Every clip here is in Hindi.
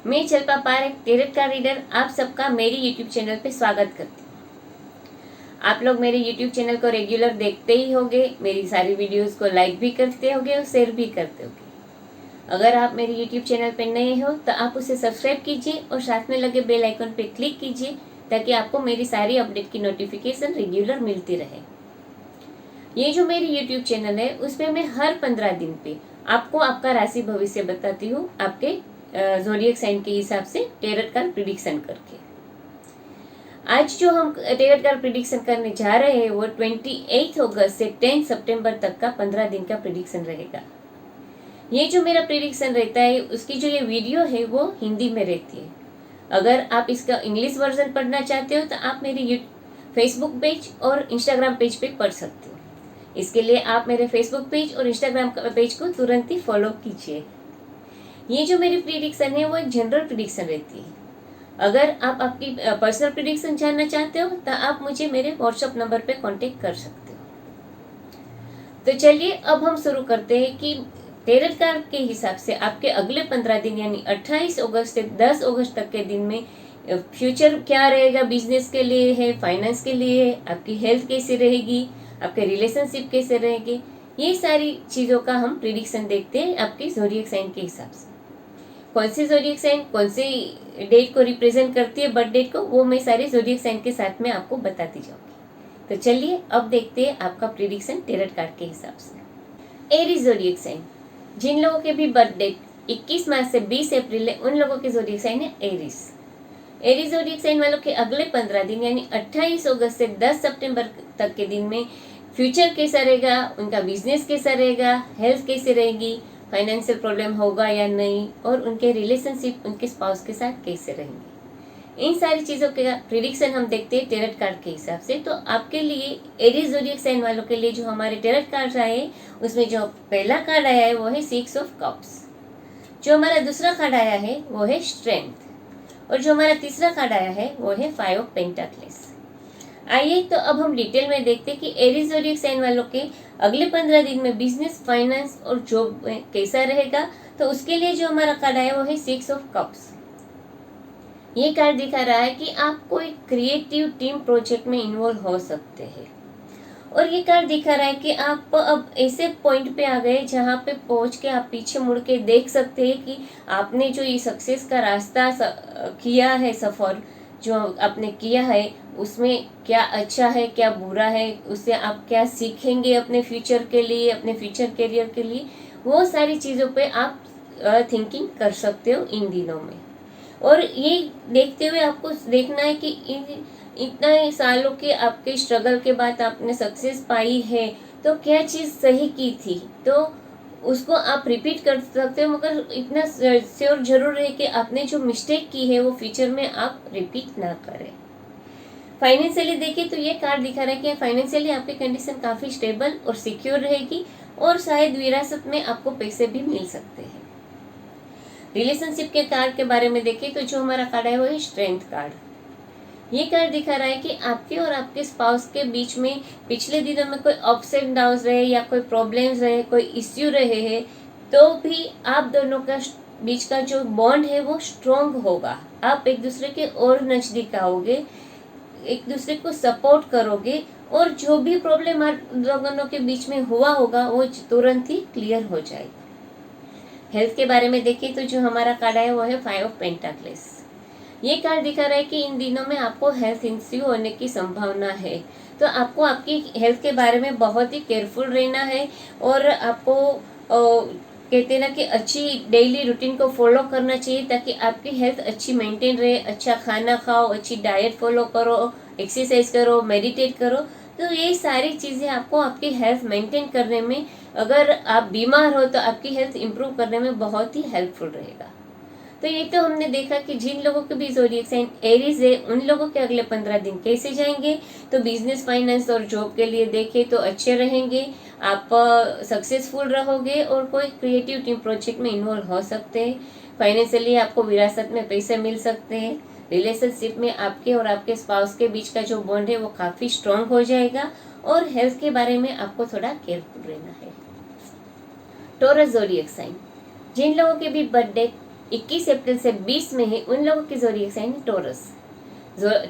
मैं Shilpa Parekh, tarot card reader, आप सबका मेरी यूट्यूब चैनल पे स्वागत करती हूँ। आप लोग मेरे यूट्यूब चैनल को रेगुलर देखते ही होंगे, मेरी सारी वीडियोस को लाइक भी करते होंगे और शेयर भी करते होंगे। अगर आप मेरे यूट्यूब चैनल पे नए हो तो आप उसे सब्सक्राइब कीजिए और साथ में लगे बेल आइकन पे क्लिक कीजिए ताकि आपको मेरी सारी अपडेट की नोटिफिकेशन रेगुलर मिलती रहे। ये जो मेरी यूट्यूब चैनल है उसपे मैं हर 15 दिन पे आपको आपका राशि भविष्य बताती हूँ, आपके ज़ोडिएक साइन के हिसाब से टैरोट कार्ड प्रिडिक्शन करके। आज जो हम टैरोट कार्ड प्रिडिक्शन करने जा रहे हैं वो 28 अगस्त से 10 सितंबर तक का 15 दिन का प्रिडिक्शन रहेगा। ये जो मेरा प्रिडिक्शन रहता है उसकी जो ये वीडियो है वो हिंदी में रहती है। अगर आप इसका इंग्लिश वर्जन पढ़ना चाहते हो तो आप मेरे फेसबुक पेज और इंस्टाग्राम पेज पे पढ़ सकते हो। इसके लिए आप मेरे फेसबुक पेज और इंस्टाग्राम पेज को तुरंत ही फॉलो कीजिए। ये जो मेरी प्रिडिक्शन है वो एक जनरल प्रिडिक्शन रहती है। अगर आप आपकी पर्सनल प्रिडिक्शन जानना चाहते हो तो आप मुझे मेरे व्हाट्सएप नंबर पे कांटेक्ट कर सकते हो। तो चलिए अब हम शुरू करते हैं कि टैरोट कार्ड के हिसाब से आपके अगले 15 दिन यानी 28 अगस्त से 10 अगस्त तक के दिन में फ्यूचर क्या रहेगा, बिजनेस के लिए है, फाइनेंस के लिए है, आपकी हेल्थ कैसी रहेगी, आपके रिलेशनशिप कैसे रहेंगे, ये सारी चीज़ों का हम प्रिडिक्शन देखते हैं आपके ज़ोडिएक साइन के हिसाब से। कौन सी ज़ोडिएक साइन कौन सी डेट को रिप्रेजेंट करती है, बर्थ डेट को, वो मैं सारे ज़ोडिएक साइन के साथ में आपको बताती जाऊंगी। तो चलिए अब देखते हैं आपका प्रिडिक्शन टैरोट कार्ड के हिसाब से। एरीज ज़ोडिएक साइन, जिन लोगों के भी बर्थ डेट 21 मार्च से 20 अप्रैल है उन लोगों की ज़ोडिएक साइन है एरीज। एरीज ज़ोडिएक साइन वालों के अगले 15 दिन यानी 28 अगस्त से 10 सितंबर तक के दिन में फ्यूचर कैसा रहेगा, उनका बिजनेस कैसा रहेगा, हेल्थ कैसी रहेगी, फाइनेंशियल प्रॉब्लम होगा या नहीं, और उनके रिलेशनशिप उनके स्पाउस के साथ कैसे रहेंगे, इन सारी चीज़ों के प्रिडिक्शन हम देखते हैं टैरोट कार्ड के हिसाब से। तो आपके लिए एरीज ज़ोडिएक साइन वालों के लिए जो हमारे टैरोट कार्ड आए उसमें जो पहला कार्ड आया है वो है 6 ऑफ कप्स, जो हमारा दूसरा कार्ड आया है वो है स्ट्रेंथ, और जो हमारा तीसरा कार्ड आया है वो है 5 ऑफ पेंटाक्लेस। आइए तो अब हम डिटेल में देखते हैं कि एरीज ज़ोडिएक साइन वालों के अगले 15 दिन में बिजनेस, फाइनेंस और जॉब में कैसा रहेगा। तो उसके लिए जो हमारा कार्ड आया वो है 6 ऑफ कप्स। ये कार्ड दिखा रहा है कि आप कोई क्रिएटिव टीम प्रोजेक्ट में इन्वॉल्व हो सकते हैं, और ये कार्ड दिखा रहा है कि आप अब ऐसे पॉइंट पे आ गए जहाँ पे पहुँच के आप पीछे मुड़ के देख सकते हैं कि आपने जो ये सक्सेस का रास्ता किया है, सफ़र जो आपने किया है उसमें क्या अच्छा है क्या बुरा है, उससे आप क्या सीखेंगे अपने फ्यूचर के लिए, अपने फ्यूचर करियर के लिए, वो सारी चीज़ों पे आप थिंकिंग कर सकते हो इन दिनों में। और ये देखते हुए आपको देखना है कि इतने सालों के आपके स्ट्रगल के बाद आपने सक्सेस पाई है तो क्या चीज़ सही की थी, तो उसको आप रिपीट कर सकते हो, मगर इतना श्योर जरूर है कि आपने जो मिस्टेक की है वो फ्यूचर में आप रिपीट ना करें। फाइनेंशियली देखिए तो ये कार्ड दिखा रहा है कि फाइनेंशियली आपकी कंडीशन काफ़ी स्टेबल और सिक्योर रहेगी, और शायद विरासत में आपको पैसे भी मिल सकते हैं। रिलेशनशिप के कार्ड के बारे में देखिए तो जो हमारा कार्ड है वो है स्ट्रेंथ कार्ड। ये कार्ड दिखा रहा है कि आपके और आपके स्पाउस के बीच में पिछले दिनों में कोई अप्स एंड डाउन्स रहे या कोई प्रॉब्लम्स रहे, कोई इश्यू रहे हैं, तो भी आप दोनों का बीच का जो बॉन्ड है वो स्ट्रॉन्ग होगा। आप एक दूसरे के और नज़दीक आओगे, एक दूसरे को सपोर्ट करोगे, और जो भी प्रॉब्लम आप दोनों के बीच में हुआ होगा वो तुरंत ही क्लियर हो जाएगा। हेल्थ के बारे में देखिए तो जो हमारा कार्ड है वो है 5 ऑफ पेंटाक्लेस। ये कार्ड दिखा रहा है कि इन दिनों में आपको हेल्थ इश्यू होने की संभावना है, तो आपको आपकी हेल्थ के बारे में बहुत ही केयरफुल रहना है, और आपको कहते हैं ना कि अच्छी डेली रूटीन को फॉलो करना चाहिए ताकि आपकी हेल्थ अच्छी मेंटेन रहे। अच्छा खाना खाओ, अच्छी डाइट फॉलो करो, एक्सरसाइज करो, मेडिटेट करो, तो ये सारी चीज़ें आपको आपकी हेल्थ मेंटेन करने में, अगर आप बीमार हो तो आपकी हेल्थ इंप्रूव करने में बहुत ही हेल्पफुल रहेगा। तो ये तो हमने देखा कि जिन लोगों के भी ज़ोडिएक साइन एरीज है उन लोगों के अगले 15 दिन कैसे जाएंगे। तो बिजनेस, फाइनेंस और जॉब के लिए देखें तो अच्छे रहेंगे, आप सक्सेसफुल रहोगे और कोई क्रिएटिव टीम प्रोजेक्ट में इन्वॉल्व हो सकते हैं। फाइनेंशियली आपको विरासत में पैसे मिल सकते हैं। रिलेशनशिप में आपके और आपके स्पाउस के बीच का जो बॉन्ड है वो काफ़ी स्ट्रांग हो जाएगा, और हेल्थ के बारे में आपको थोड़ा केयरफुल रहना है। टॉरस ज़ोडिएक साइन, जिन लोगों के भी बर्थडे 21 अप्रैल से 20 में है उन लोगों की zodiac sign Taurus.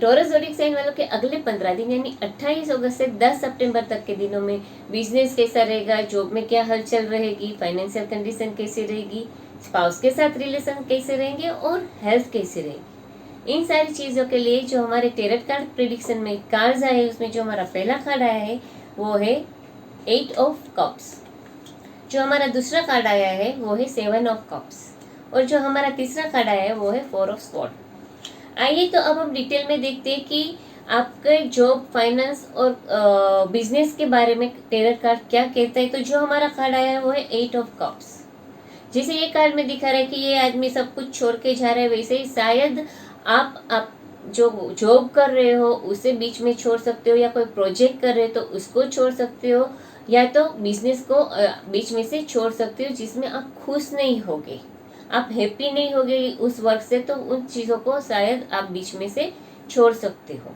Taurus zodiac sign वालों के अगले 15 दिन यानी 28 अगस्त से 10 सितंबर तक के दिनों में बिजनेस कैसा रहेगा, जॉब में क्या हलचल रहेगी, फाइनेंशियल कंडीशन कैसी रहेगी, स्पाउस के साथ रिलेशन कैसे रहेंगे और हेल्थ कैसी रहेगी। इन सारी चीज़ों के लिए जो हमारे टेरट कार्ड प्रिडिक्शन में कार्ड्स आए उसमें जो हमारा पहला कार्ड आया है वो है 8 ऑफ कप्स, जो हमारा दूसरा कार्ड आया है वो है 7 ऑफ कप्स और जो हमारा तीसरा कार्ड आया है वो है 4 ऑफ स्वॉर्ड। आइए तो अब हम डिटेल में देखते हैं कि आपके जॉब, फाइनेंस और बिजनेस के बारे में टेरट कार्ड क्या कहता है। तो जो हमारा कार्ड आया है वो है 8 ऑफ कप्स। जैसे ये कार्ड में दिखा रहा है कि ये आदमी सब कुछ छोड़ के जा रहा है, वैसे ही शायद आप जो जॉब कर रहे हो उसे बीच में छोड़ सकते हो, या कोई प्रोजेक्ट कर रहे हो तो उसको छोड़ सकते हो, या तो बिजनेस को बीच में से छोड़ सकते हो जिसमें आप खुश नहीं होगे, आप हैप्पी नहीं होगे उस वर्क से, तो उन चीज़ों को शायद आप बीच में से छोड़ सकते हो।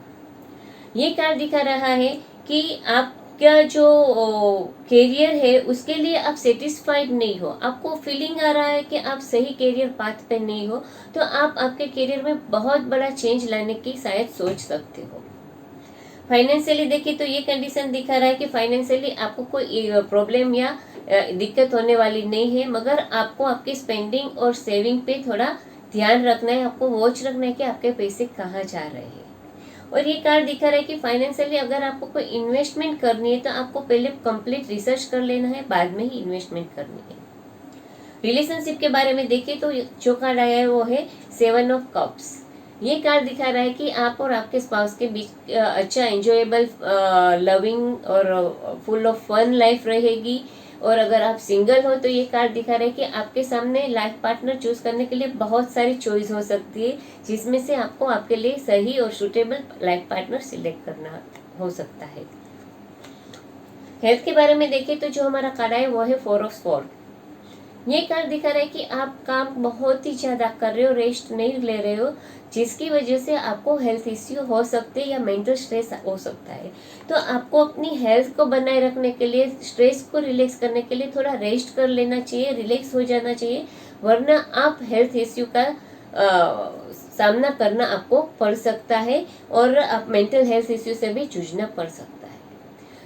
ये कार्ड दिखा रहा है कि आपका जो कैरियर है उसके लिए आप सेटिस्फाइड नहीं हो, आपको फीलिंग आ रहा है कि आप सही कैरियर पाथ पे नहीं हो, तो आप आपके कैरियर में बहुत बड़ा चेंज लाने की शायद सोच सकते हो। फाइनेंशियली देखिए तो ये कंडीशन दिखा रहा है कि फाइनेंशियली आपको कोई प्रॉब्लम या दिक्कत होने वाली नहीं है, मगर आपको आपकी स्पेंडिंग और सेविंग पे थोड़ा ध्यान रखना है, आपको वॉच रखना है कि आपके पैसे कहाँ जा रहे हैं। और ये कार्ड दिखा रहा है कि फाइनेंशियली अगर आपको कोई इन्वेस्टमेंट करनी है तो आपको पहले कंप्लीट रिसर्च कर लेना है, बाद में ही इन्वेस्टमेंट करनी है। रिलेशनशिप के बारे में देखिए तो जो कार्ड आया है वो है 7 ऑफ कप्स। ये कार्ड दिखा रहा है कि आप और आपके स्पाउस के बीच अच्छा एंजॉयबल, लविंग और फुल ऑफ फन लाइफ रहेगी। और अगर आप सिंगल हो तो ये कार्ड दिखा रहा है कि आपके सामने लाइफ पार्टनर चूज करने के लिए बहुत सारी चॉइस हो सकती है, जिसमें से आपको आपके लिए सही और सूटेबल लाइफ पार्टनर सिलेक्ट करना हो सकता है। हेल्थ के बारे में देखें तो जो हमारा कार्ड है वो है 4 ऑफ स्वॉर्ड। ये कार्ड दिखा रहा है कि आप काम बहुत ही ज़्यादा कर रहे हो, रेस्ट नहीं ले रहे हो, जिसकी वजह से आपको हेल्थ इश्यू हो सकते हैं या मेंटल स्ट्रेस हो सकता है। तो आपको अपनी हेल्थ को बनाए रखने के लिए, स्ट्रेस को रिलैक्स करने के लिए थोड़ा रेस्ट कर लेना चाहिए, रिलैक्स हो जाना चाहिए, वरना आप हेल्थ इश्यू का सामना करना आपको पड़ सकता है और आप मेंटल हेल्थ इश्यू से भी जूझना पड़ सकता है।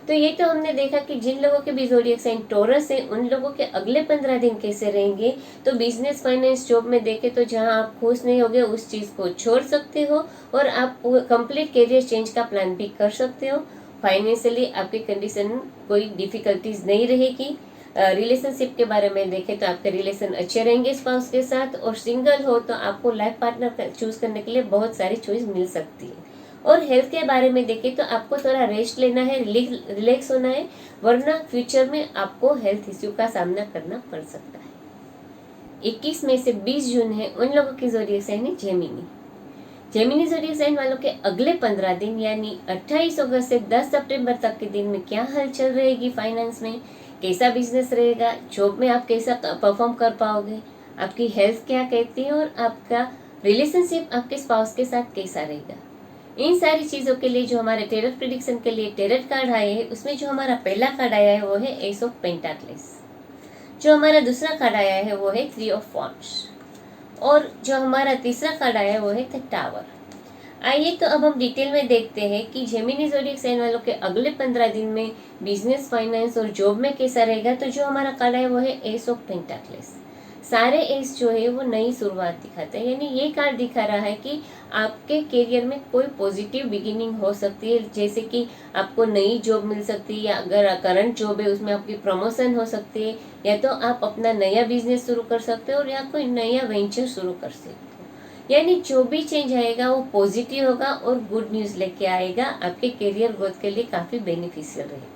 तो ये तो हमने देखा कि जिन लोगों के भी ज़ोडिएक साइन टॉरस है उन लोगों के अगले 15 दिन कैसे रहेंगे। तो बिजनेस, फाइनेंस, जॉब में देखें तो जहां आप खुश नहीं होगे उस चीज़ को छोड़ सकते हो और आप कंप्लीट कैरियर चेंज का प्लान भी कर सकते हो। फाइनेंशियली आपकी कंडीशन कोई डिफिकल्टीज नहीं रहेगी। रिलेशनशिप के बारे में देखें तो आपके रिलेशन अच्छे रहेंगे स्पाउस के साथ, और सिंगल हो तो आपको लाइफ पार्टनर चूज करने के लिए बहुत सारी चॉइस मिल सकती है। और हेल्थ के बारे में देखें तो आपको थोड़ा रेस्ट लेना है, रिलैक्स होना है, वरना फ्यूचर में आपको हेल्थ इश्यू का सामना करना पड़ सकता है। 21 मई से 20 जून है उन लोगों की ज़ोडिएक साइन है जेमिनी। जेमिनी ज़ोडिएक साइन वालों के अगले 15 दिन यानी 28 अगस्त से 10 सितंबर तक के दिन में क्या हलचल रहेगी, फाइनेंस में कैसा बिजनेस रहेगा, जॉब में आप कैसा परफॉर्म कर पाओगे, आपकी हेल्थ क्या कहती है और आपका रिलेशनशिप आपके स्पाउस के साथ कैसा रहेगा। इन सारी चीज़ों के लिए जो हमारे टेरट प्रेडिक्शन के लिए टेरट कार्ड आए हैं उसमें जो हमारा पहला कार्ड आया है वो है एस ऑफ पेंटाक्लेस। जो हमारा दूसरा कार्ड आया है वो है 3 ऑफ वॉन्ड्स और जो हमारा तीसरा कार्ड आया है वो है द टावर। आइए तो अब हम डिटेल में देखते हैं कि जेमिनी ज़ोडिएक साइन वालों के अगले 15 दिन में बिजनेस, फाइनेंस और जॉब में कैसा रहेगा। तो जो हमारा कार्ड है वो है एस ऑफ पेंटाक्लेस। सारे एस जो है वो नई शुरुआत दिखाते हैं, यानी ये कार्ड दिखा रहा है कि आपके करियर में कोई पॉजिटिव बिगिनिंग हो सकती है, जैसे कि आपको नई जॉब मिल सकती है, या अगर करंट जॉब है उसमें आपकी प्रमोशन हो सकती है, या तो आप अपना नया बिजनेस शुरू कर सकते हो और या कोई नया वेंचर शुरू कर सकते हो। यानी जो भी चेंज आएगा वो पॉजिटिव होगा और गुड न्यूज़ लेके आएगा, आपके करियर ग्रोथ के लिए काफ़ी बेनिफिशियल रहेगा।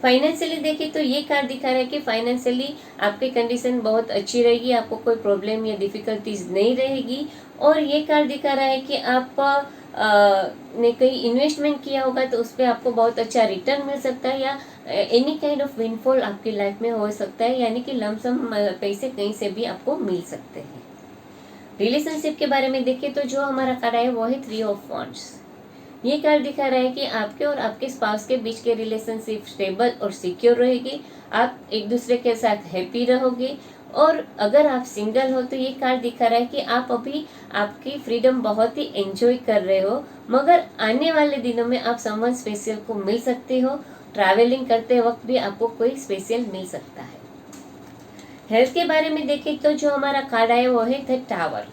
फाइनेंशियली देखिए तो ये कार्ड दिखा रहा है कि फाइनेंशियली आपकी कंडीशन बहुत अच्छी रहेगी, आपको कोई प्रॉब्लम या डिफिकल्टीज नहीं रहेगी। और ये कार्ड दिखा रहा है कि आप ने कहीं इन्वेस्टमेंट किया होगा तो उस पर आपको बहुत अच्छा रिटर्न मिल सकता है, या एनी काइंड ऑफ विनफॉल आपकी लाइफ में हो सकता है, यानी कि लमसम पैसे कहीं से भी आपको मिल सकते हैं। रिलेशनशिप के बारे में देखिए तो जो हमारा कार्ड है वो है 3 ऑफ वॉन्ड्स। ये कार्ड दिखा रहा है कि आपके और आपके स्पाउस के बीच के रिलेशनशिप स्टेबल और सिक्योर रहेगी, आप एक दूसरे के साथ हैप्पी रहोगे और अगर आप सिंगल हो तो ये कार्ड दिखा रहा है कि आप अभी आपकी फ्रीडम बहुत ही एंजॉय कर रहे हो, मगर आने वाले दिनों में आप समवन स्पेशल को मिल सकते हो। ट्रैवलिंग करते वक्त भी आपको कोई स्पेशल मिल सकता है। हेल्थ के बारे में देखें तो जो हमारा कार्ड आया वो है द टावर।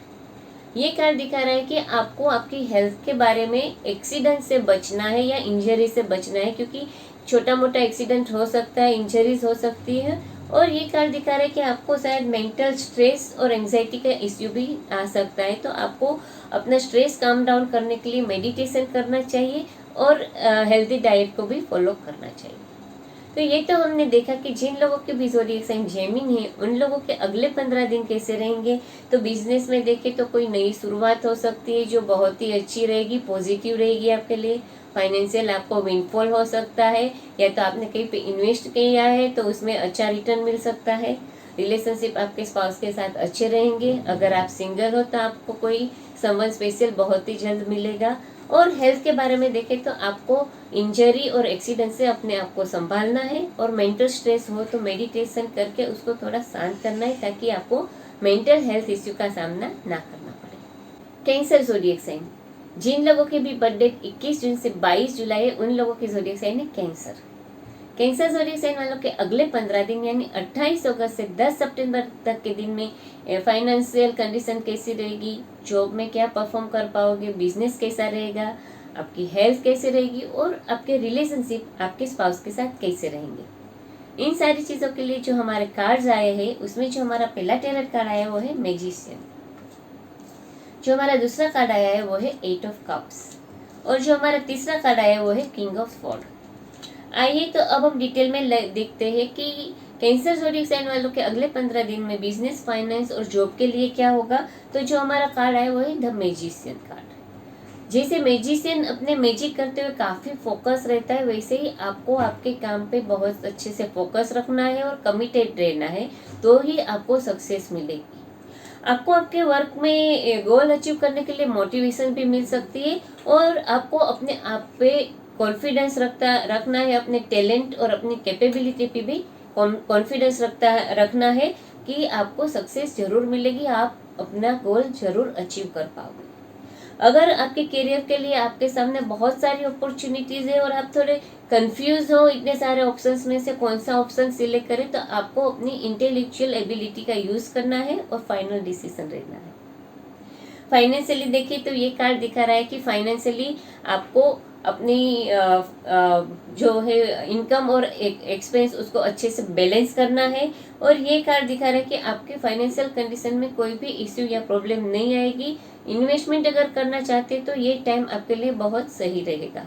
ये कार्ड दिखा रहा है कि आपको आपकी हेल्थ के बारे में एक्सीडेंट से बचना है या इंजरी से बचना है, क्योंकि छोटा मोटा एक्सीडेंट हो सकता है, इंजरीज हो सकती है। और ये कार्ड दिखा रहा है कि आपको शायद मेंटल स्ट्रेस और एंजाइटी का इश्यू भी आ सकता है, तो आपको अपना स्ट्रेस काम डाउन करने के लिए मेडिटेशन करना चाहिए और हेल्दी डाइट को भी फॉलो करना चाहिए। तो ये तो हमने देखा कि जिन लोगों के भी ज़ोडिएक साइन जेमिनी है उन लोगों के अगले 15 दिन कैसे रहेंगे। तो बिजनेस में देखें तो कोई नई शुरुआत हो सकती है जो बहुत ही अच्छी रहेगी, पॉजिटिव रहेगी आपके लिए। फाइनेंशियल आपको विनफॉल हो सकता है, या तो आपने कहीं पे इन्वेस्ट किया है तो उसमें अच्छा रिटर्न मिल सकता है। रिलेशनशिप आपके स्पाउस के साथ अच्छे रहेंगे। अगर आप सिंगल हो तो आपको कोई समवन स्पेशल बहुत ही जल्द मिलेगा। और हेल्थ के बारे में देखें तो आपको इंजरी और एक्सीडेंट से अपने आप को संभालना है, और मेंटल स्ट्रेस हो तो मेडिटेशन करके उसको थोड़ा शांत करना है ताकि आपको मेंटल हेल्थ इश्यू का सामना ना करना पड़े। कैंसर ज़ोडिएक साइन, जिन लोगों के भी बर्थडे 21 जून से 22 जुलाई है उन लोगों की ज़ोडिएक साइन है कैंसर। कैंसर ज़ोडिएक साइन वालों के अगले 15 दिन यानी 28 अगस्त से 10 सितंबर तक के दिन में फाइनेंशियल कंडीशन कैसी रहेगी, जॉब में क्या परफॉर्म कर पाओगे, बिजनेस कैसा रहेगा, आपकी हेल्थ कैसे रहेगी और आपके रिलेशनशिप आपके स्पाउस के साथ कैसे रहेंगे। इन सारी चीज़ों के लिए जो हमारे कार्ड्स आए हैं उसमें जो हमारा पहला टैरोट कार्ड आया वो है मैजिशियन, जो हमारा दूसरा कार्ड आया है वो है 8 ऑफ कप्स, और जो हमारा तीसरा कार्ड आया है वो है किंग ऑफ स्वॉर्ड। आइए तो अब हम डिटेल में देखते हैं कि कैंसर ज़ोडिएक साइन वालों के अगले 15 दिन में बिजनेस, फाइनेंस और जॉब के लिए क्या होगा। तो जो हमारा कार्ड आया वो है द मैजिशियन कार्ड। जैसे मैजिशियन अपने मैजिक करते हुए काफ़ी फोकस रहता है, वैसे ही आपको आपके काम पे बहुत अच्छे से फोकस रखना है और कमिटेड रहना है, तो ही आपको सक्सेस मिलेगी। आपको आपके वर्क में गोल अचीव करने के लिए मोटिवेशन भी मिल सकती है, और आपको अपने आप पे कॉन्फिडेंस रखना है, अपने टैलेंट और अपनी कैपेबिलिटी पे भी कॉन्फिडेंस रखना है कि आपको सक्सेस जरूर मिलेगी, आप अपना गोल जरूर अचीव कर पाओगे। अगर आपके करियर के लिए आपके सामने बहुत सारी अपॉर्चुनिटीज है और आप थोड़े कंफ्यूज हो इतने सारे ऑप्शंस में से कौन सा ऑप्शन सिलेक्ट करें, तो आपको अपनी इंटेलेक्चुअल एबिलिटी का यूज करना है और फाइनल डिसीजन रहना है। फाइनेंशियली देखिए तो ये कार्ड दिखा रहा है कि फाइनेंशियली आपको अपनी जो है इनकम और एक्सपेंस उसको अच्छे से बैलेंस करना है, और ये कार्ड दिखा रहा है कि आपके फाइनेंशियल कंडीशन में कोई भी इश्यू या प्रॉब्लम नहीं आएगी। इन्वेस्टमेंट अगर करना चाहते हैं तो ये टाइम आपके लिए बहुत सही रहेगा।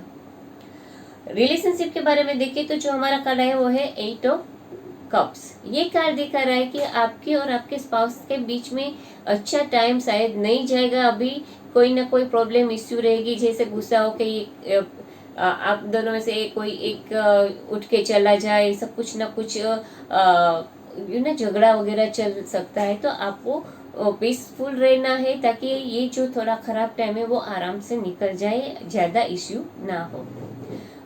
रिलेशनशिप के बारे में देखिए तो जो हमारा कार्ड है वो है 8 ऑफ कप्स। ये कार्ड दिखा रहा है कि आपके और आपके स्पाउस के बीच में अच्छा टाइम शायद नहीं जाएगा, अभी कोई ना कोई प्रॉब्लम इश्यू रहेगी, जैसे गुस्सा हो के आप दोनों में से कोई एक उठ के चला जाए, सब कुछ ना कुछ झगड़ा वगैरह चल सकता है। तो आपको पीसफुल रहना है ताकि ये जो थोड़ा खराब टाइम है वो आराम से निकल जाए, ज़्यादा इश्यू ना हो।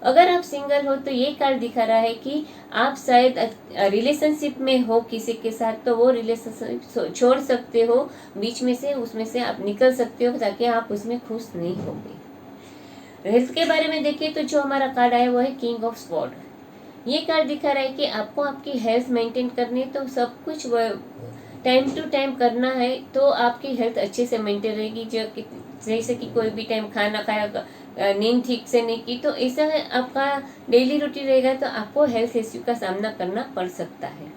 अगर आप सिंगल हो तो ये कार्ड दिखा रहा है कि आप शायद रिलेशनशिप में हो किसी के साथ, तो वो रिलेशनशिप छोड़ सकते हो बीच में से, उसमें से आप निकल सकते हो ताकि आप उसमें खुश नहीं होगे। हेल्थ के बारे में देखिए तो जो हमारा कार्ड आया वो है किंग ऑफ स्वॉर्ड। ये कार्ड दिखा रहा है कि आपको आपकी हेल्थ मेंटेन करनी है, तो सब कुछ टाइम टू टाइम करना है, तो आपकी हेल्थ अच्छे से मेंटेन रहेगी। जैसे कि कोई भी टाइम खाना खाया, नींद ठीक से नहीं की, तो ऐसा आपका डेली रूटीन रहेगा तो आपको हेल्थ इश्यू का सामना करना पड़ सकता है।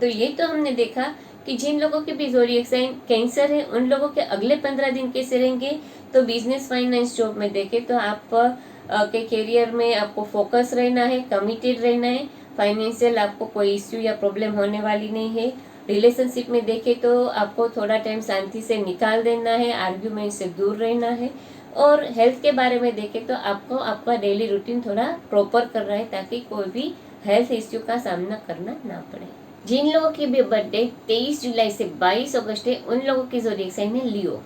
तो ये तो हमने देखा कि जिन लोगों के भी ज़ोडिएक साइन कैंसर है उन लोगों के अगले 15 दिन कैसे रहेंगे। तो बिजनेस, फाइनेंस, जॉब में देखें तो आप के करियर में आपको फोकस रहना है, कमिटेड रहना है। फाइनेंशियल आपको कोई इश्यू या प्रॉब्लम होने वाली नहीं है। रिलेशनशिप में देखें तो आपको थोड़ा टाइम शांति से निकाल देना है, आर्ग्यूमेंट से दूर रहना है। और हेल्थ के बारे में देखें तो आपको आपका डेली रूटीन थोड़ा प्रॉपर करना है ताकि कोई भी हेल्थ इश्यू का सामना करना ना पड़े। जिन लोगों की भी बर्थडे 23 जुलाई से 22 अगस्त है उन लोगों की ज़ोडिएक साइन है लियो।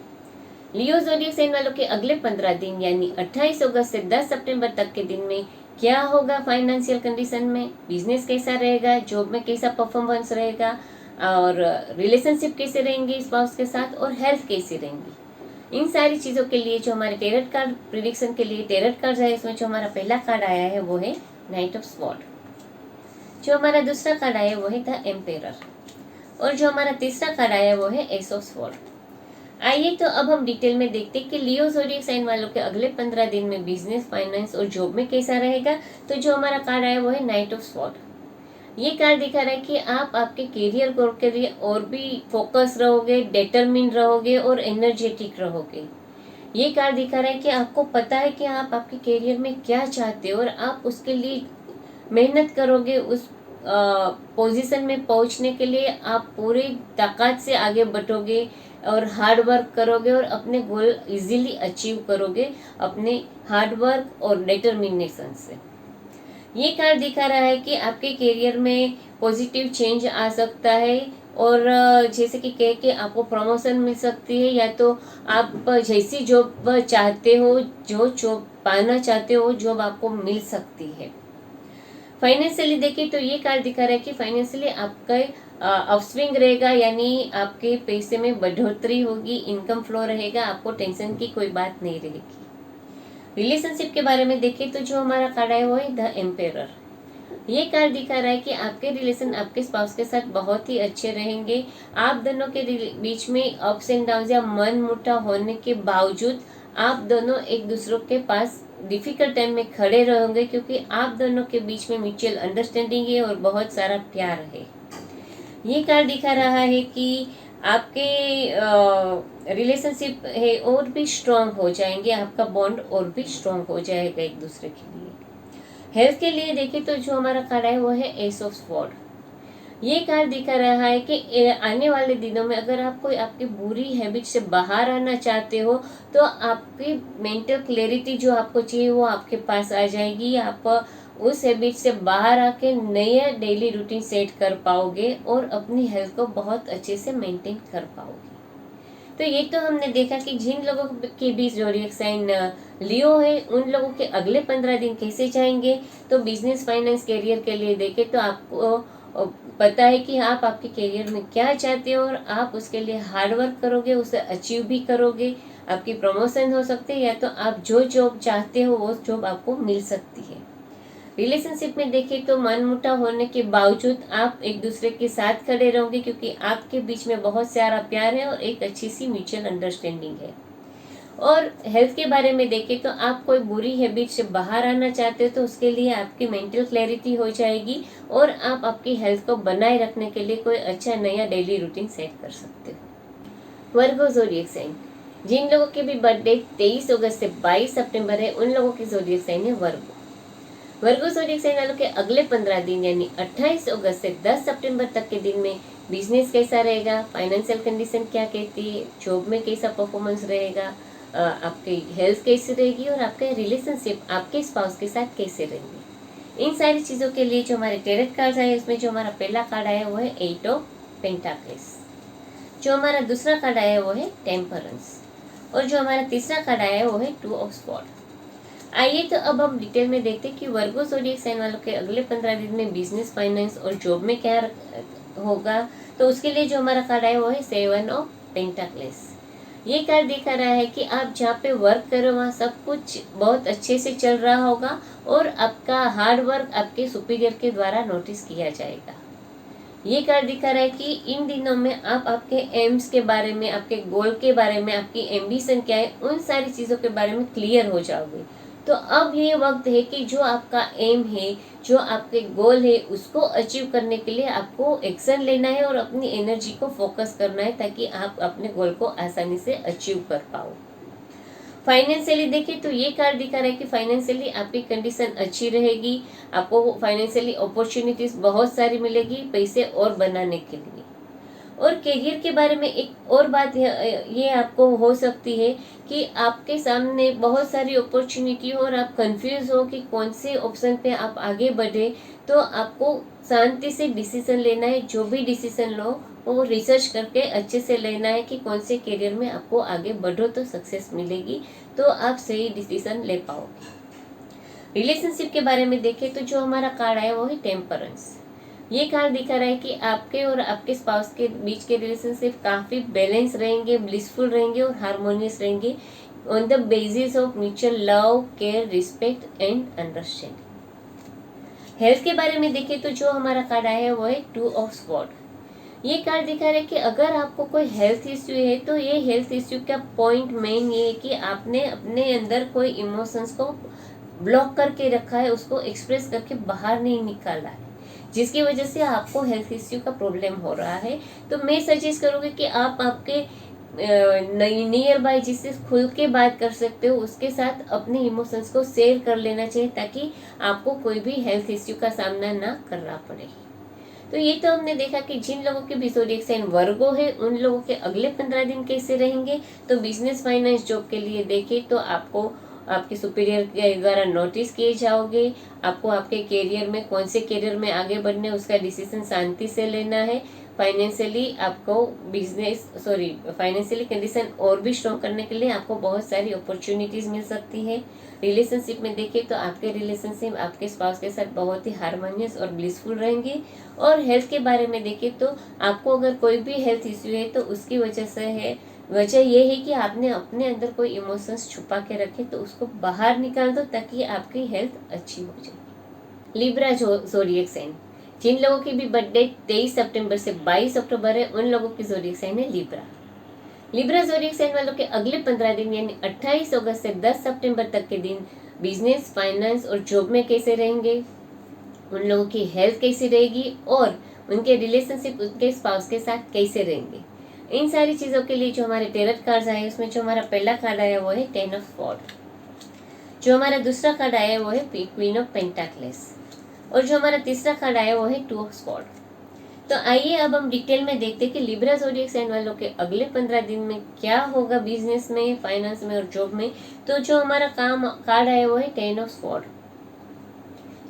लियो ज़ोडिएक साइन वालों के अगले 15 दिन यानी 28 अगस्त से 10 सितंबर तक के दिन में क्या होगा फाइनेंशियल कंडीशन में, बिजनेस कैसा रहेगा, जॉब में कैसा परफॉर्मेंस रहेगा, और रिलेशनशिप कैसे रहेंगे स्पाउस के साथ, और हेल्थ कैसी रहेंगी। इन सारी चीज़ों के लिए जो हमारे टेरट कार्ड प्रिडिक्शन के लिए टेरट कार्ड है, इसमें जो हमारा पहला कार्ड आया है वो है नाइट ऑफ स्वॉर्ड, जो हमारा दूसरा कार्ड आया है वो है द एम्पेरर, और जो हमारा तीसरा कार्ड आया है वो है एस ऑफ स्वॉर्ड। आइए तो अब हम डिटेल में देखते हैं कि लियो ज़ोडिएक साइन वालों के अगले 15 दिन में बिजनेस, फाइनेंस और जॉब में कैसा रहेगा। तो जो हमारा कार्ड आया वो है नाइट ऑफ स्वॉर्ड। ये कार्ड दिखा रहा है कि आप आपके करियर गोल के लिए और भी फोकस रहोगे, डिटरमिन रहोगे और एनर्जेटिक रहोगे। ये कार्ड दिखा रहा है कि आपको पता है कि आप आपके करियर में क्या चाहते हो और आप उसके लिए मेहनत करोगे, उस पोजीशन में पहुंचने के लिए आप पूरी ताकत से आगे बढ़ोगे और हार्ड वर्क करोगे और अपने गोल इजीली अचीव करोगे अपने हार्ड वर्क और डिटरमिनेशन से। ये कार्ड दिखा रहा है कि आपके करियर में पॉजिटिव चेंज आ सकता है, और जैसे कि कह के आपको प्रमोशन मिल सकती है, या तो आप जैसी जॉब चाहते हो, जो जॉब पाना चाहते हो, जॉब आपको मिल सकती है। फाइनेंशियली देखिए तो ये कार्ड दिखा रहा है कि फाइनेंशियली आपका अपस्विंग रहेगा, यानी आपके पैसे में बढ़ोतरी होगी, इनकम फ्लो रहेगा, आपको टेंशन की कोई बात नहीं रहेगी। रिलेशनशिप के बारे में देखें तो जो हमारा कार्ड है वो है द एम्पेरर। ये कार्ड दिखा रहा है कि आपके रिलेशन आपके स्पाउस के साथ बहुत ही अच्छे रहेंगे। आप दोनों के बीच में अप्स एंड डाउन या मन मुटाव होने के बावजूद आप दोनों एक दूसरे के पास डिफिकल्ट टाइम में खड़े रहोगे, क्योंकि आप दोनों के बीच में म्यूचुअल अंडरस्टैंडिंग है और बहुत सारा प्यार है। ये कार्ड दिखा रहा है कि आपके रिलेशनशिप है और भी स्ट्रांग हो जाएंगे, आपका बॉन्ड और भी स्ट्रांग हो जाएगा एक दूसरे के लिए। हेल्थ के लिए देखें तो जो हमारा कार्ड है वो है एस ऑफ स्वॉर्ड। ये कार्ड दिखा रहा है कि आने वाले दिनों में अगर आप कोई आपकी बुरी हैबिट से बाहर आना चाहते हो तो आपकी मेंटल क्लैरिटी जो आपको चाहिए वो आपके पास आ जाएगी। आप उस हैबिट से बाहर आके नया डेली रूटीन सेट कर पाओगे और अपनी हेल्थ को बहुत अच्छे से मेंटेन कर पाओगे। तो ये तो हमने देखा कि जिन लोगों के बीच ज़ोडिएक साइन लियो है उन लोगों के अगले 15 दिन कैसे जाएंगे। तो बिजनेस, फाइनेंस, करियर के लिए देखें तो आपको पता है कि आप आपके करियर में क्या चाहते हो और आप उसके लिए हार्ड वर्क करोगे, उसे अचीव भी करोगे। आपकी प्रमोशन हो सकती है, या तो आप जो जॉब चाहते हो वो जॉब आपको मिल सकती है। रिलेशनशिप में देखें तो मनमुटाव होने के बावजूद आप एक दूसरे के साथ खड़े रहोगे, क्योंकि आपके बीच में बहुत सारा प्यार है और एक अच्छी सी म्यूचुअल अंडरस्टैंडिंग है। और हेल्थ के बारे में देखें तो आप कोई बुरी हैबिट से बाहर आना चाहते हो तो उसके लिए आपकी मेंटल क्लैरिटी हो जाएगी और आप आपकी हेल्थ को बनाए रखने के लिए कोई अच्छा नया डेली रूटीन सेट कर सकते हो। वर्गो ज़ोडिएक साइन, जिन लोगों के भी बर्थडे 23 अगस्त से 22 सितंबर है उन लोगों की ज़ोडिएक साइन है वर्गो। वर्गो ज़ोडिएक साइन वालों के अगले 15 दिन यानी 28 अगस्त से 10 सितंबर तक के दिन में बिजनेस कैसा रहेगा, फाइनेंशियल कंडीशन क्या कहती है, जॉब में कैसा परफॉर्मेंस रहेगा, आपकी हेल्थ कैसी रहेगी और आपके रिलेशनशिप आपके स्पाउस के साथ कैसे रहेंगे। इन सारी चीज़ों के लिए जो हमारे टेरट कार्ड आए उसमें जो हमारा पहला कार्ड आया वो है 8 ऑफ पेंटाकल्स, जो हमारा दूसरा कार्ड आया वो है टेम्परेंस, और जो हमारा तीसरा कार्ड आया वो है 2 ऑफ स्वॉर्ड। आइए तो अब हम डिटेल में देखते हैं कि वर्गो ज़ोडिएक साइन वालों के अगले 15 दिन में बिजनेस, फाइनेंस और जॉब में क्या होगा। तो उसके लिए जो हमारा कार्ड आया वो है 7 ऑफ पेंटाकल्स। ये कार्ड दिखा रहा है कि आप जहाँ पे वर्क करो वहाँ सब कुछ बहुत अच्छे से चल रहा होगा और आपका हार्ड वर्क आपके सुपीरियर के द्वारा नोटिस किया जाएगा। ये कार्ड दिखा रहा है कि इन दिनों में आप आपके एम्स के बारे में, आपके गोल के बारे में, आपकी एम्बिशन क्या है, उन सारी चीज़ों के बारे में क्लियर हो जाओगे। तो अब ये वक्त है कि जो आपका एम है, जो आपके गोल है, उसको अचीव करने के लिए आपको एक्शन लेना है और अपनी एनर्जी को फोकस करना है ताकि आप अपने गोल को आसानी से अचीव कर पाओ। फाइनेंशियली देखिए तो ये कार्ड दिखा रहा है कि फाइनेंशियली आपकी कंडीशन अच्छी रहेगी, आपको फाइनेंशियली अपॉर्चुनिटीज बहुत सारी मिलेगी पैसे और बनाने के लिए। और करियर के बारे में एक और बात ये आपको हो सकती है कि आपके सामने बहुत सारी अपॉर्चुनिटी हो और आप कंफ्यूज हो कि कौन से ऑप्शन पे आप आगे बढ़े। तो आपको शांति से डिसीजन लेना है, जो भी डिसीजन लो वो रिसर्च करके अच्छे से लेना है कि कौन से करियर में आपको आगे बढ़ो तो सक्सेस मिलेगी, तो आप सही डिसीजन ले पाओगे। रिलेशनशिप के बारे में देखें तो जो हमारा कार्ड आया वो है टेम्परेंस। ये कार्ड दिखा रहा है कि आपके और आपके स्पाउस के बीच के रिलेशनशिप काफ़ी बैलेंस रहेंगे, ब्लिसफुल रहेंगे और हारमोनियस रहेंगे on the basis of mutual love, care, respect and understanding. Health के बारे में देखें तो जो हमारा कार्ड आया है वो है 2 ऑफ स्वॉर्ड। ये कार्ड दिखा रहा है कि अगर आपको कोई हेल्थ इश्यू है तो ये हेल्थ इश्यू का पॉइंट मेन ये है कि आपने अपने अंदर कोई इमोशंस को ब्लॉक करके रखा है, उसको एक्सप्रेस करके बाहर नहीं निकाला है, जिसकी वजह से आपको हेल्थ इश्यू का प्रॉब्लम हो रहा है। तो मैं सजेस्ट करूँगी कि आप आपके नियर बाय जिससे खुल के बात कर सकते हो उसके साथ अपने इमोशंस को शेयर कर लेना चाहिए, ताकि आपको कोई भी हेल्थ इश्यू का सामना ना करना पड़े। तो ये तो हमने देखा कि जिन लोगों के भी ज़ोडिएक साइन वर्गो है उन लोगों के अगले 15 दिन कैसे रहेंगे। तो बिजनेस, फाइनेंस, जॉब के लिए देखें तो आपको आपके सुपीरियर के द्वारा नोटिस किए जाओगे। आपको आपके करियर में कौन से करियर में आगे बढ़ने उसका डिसीजन शांति से लेना है। फाइनेंशियली फाइनेंशियली कंडीशन और भी स्ट्रॉन्ग करने के लिए आपको बहुत सारी अपॉर्चुनिटीज मिल सकती है। रिलेशनशिप में देखें तो आपके रिलेशनशिप आपके स्पाउस के साथ बहुत ही हार्मोनियस और ब्लिसफुल रहेंगे। और हेल्थ के बारे में देखें तो आपको अगर कोई भी हेल्थ इश्यू है तो उसकी वजह ये है कि आपने अपने अंदर कोई इमोशंस छुपा के रखे, तो उसको बाहर निकाल दो ताकि आपकी हेल्थ अच्छी हो जाए। लिब्रा ज़ोडिएक साइन, जिन लोगों की भी बर्थडे 23 सितंबर से 22 अक्टूबर है उन लोगों की ज़ोडिएक साइन है लिब्रा। लिब्रा ज़ोडिएक साइन वालों के अगले 15 दिन यानी 28 अगस्त से 10 सितंबर तक के दिन बिजनेस, फाइनेंस और जॉब में कैसे रहेंगे, उन लोगों की हेल्थ कैसी रहेगी और उनके रिलेशनशिप उनके स्पाउस के साथ कैसे रहेंगे, इन सारी चीज़ों के लिए जो हमारे टेरट कार्ड्स आए उसमें जो हमारा पहला कार्ड आया वो है 10 ऑफ स्वॉर्ड, जो हमारा दूसरा कार्ड आया वो है क्वीन ऑफ पेंटाक्लेस और जो हमारा तीसरा कार्ड आया वो है 2 ऑफ स्वॉर्ड। तो आइए अब हम डिटेल में देखते हैं कि लिब्रा ज़ोडिएक साइन वालों के अगले 15 दिन में क्या होगा बिजनेस में, फाइनेंस में और जॉब में। तो जो हमारा कार्ड आया वो है 10 ऑफ स्वॉर्ड।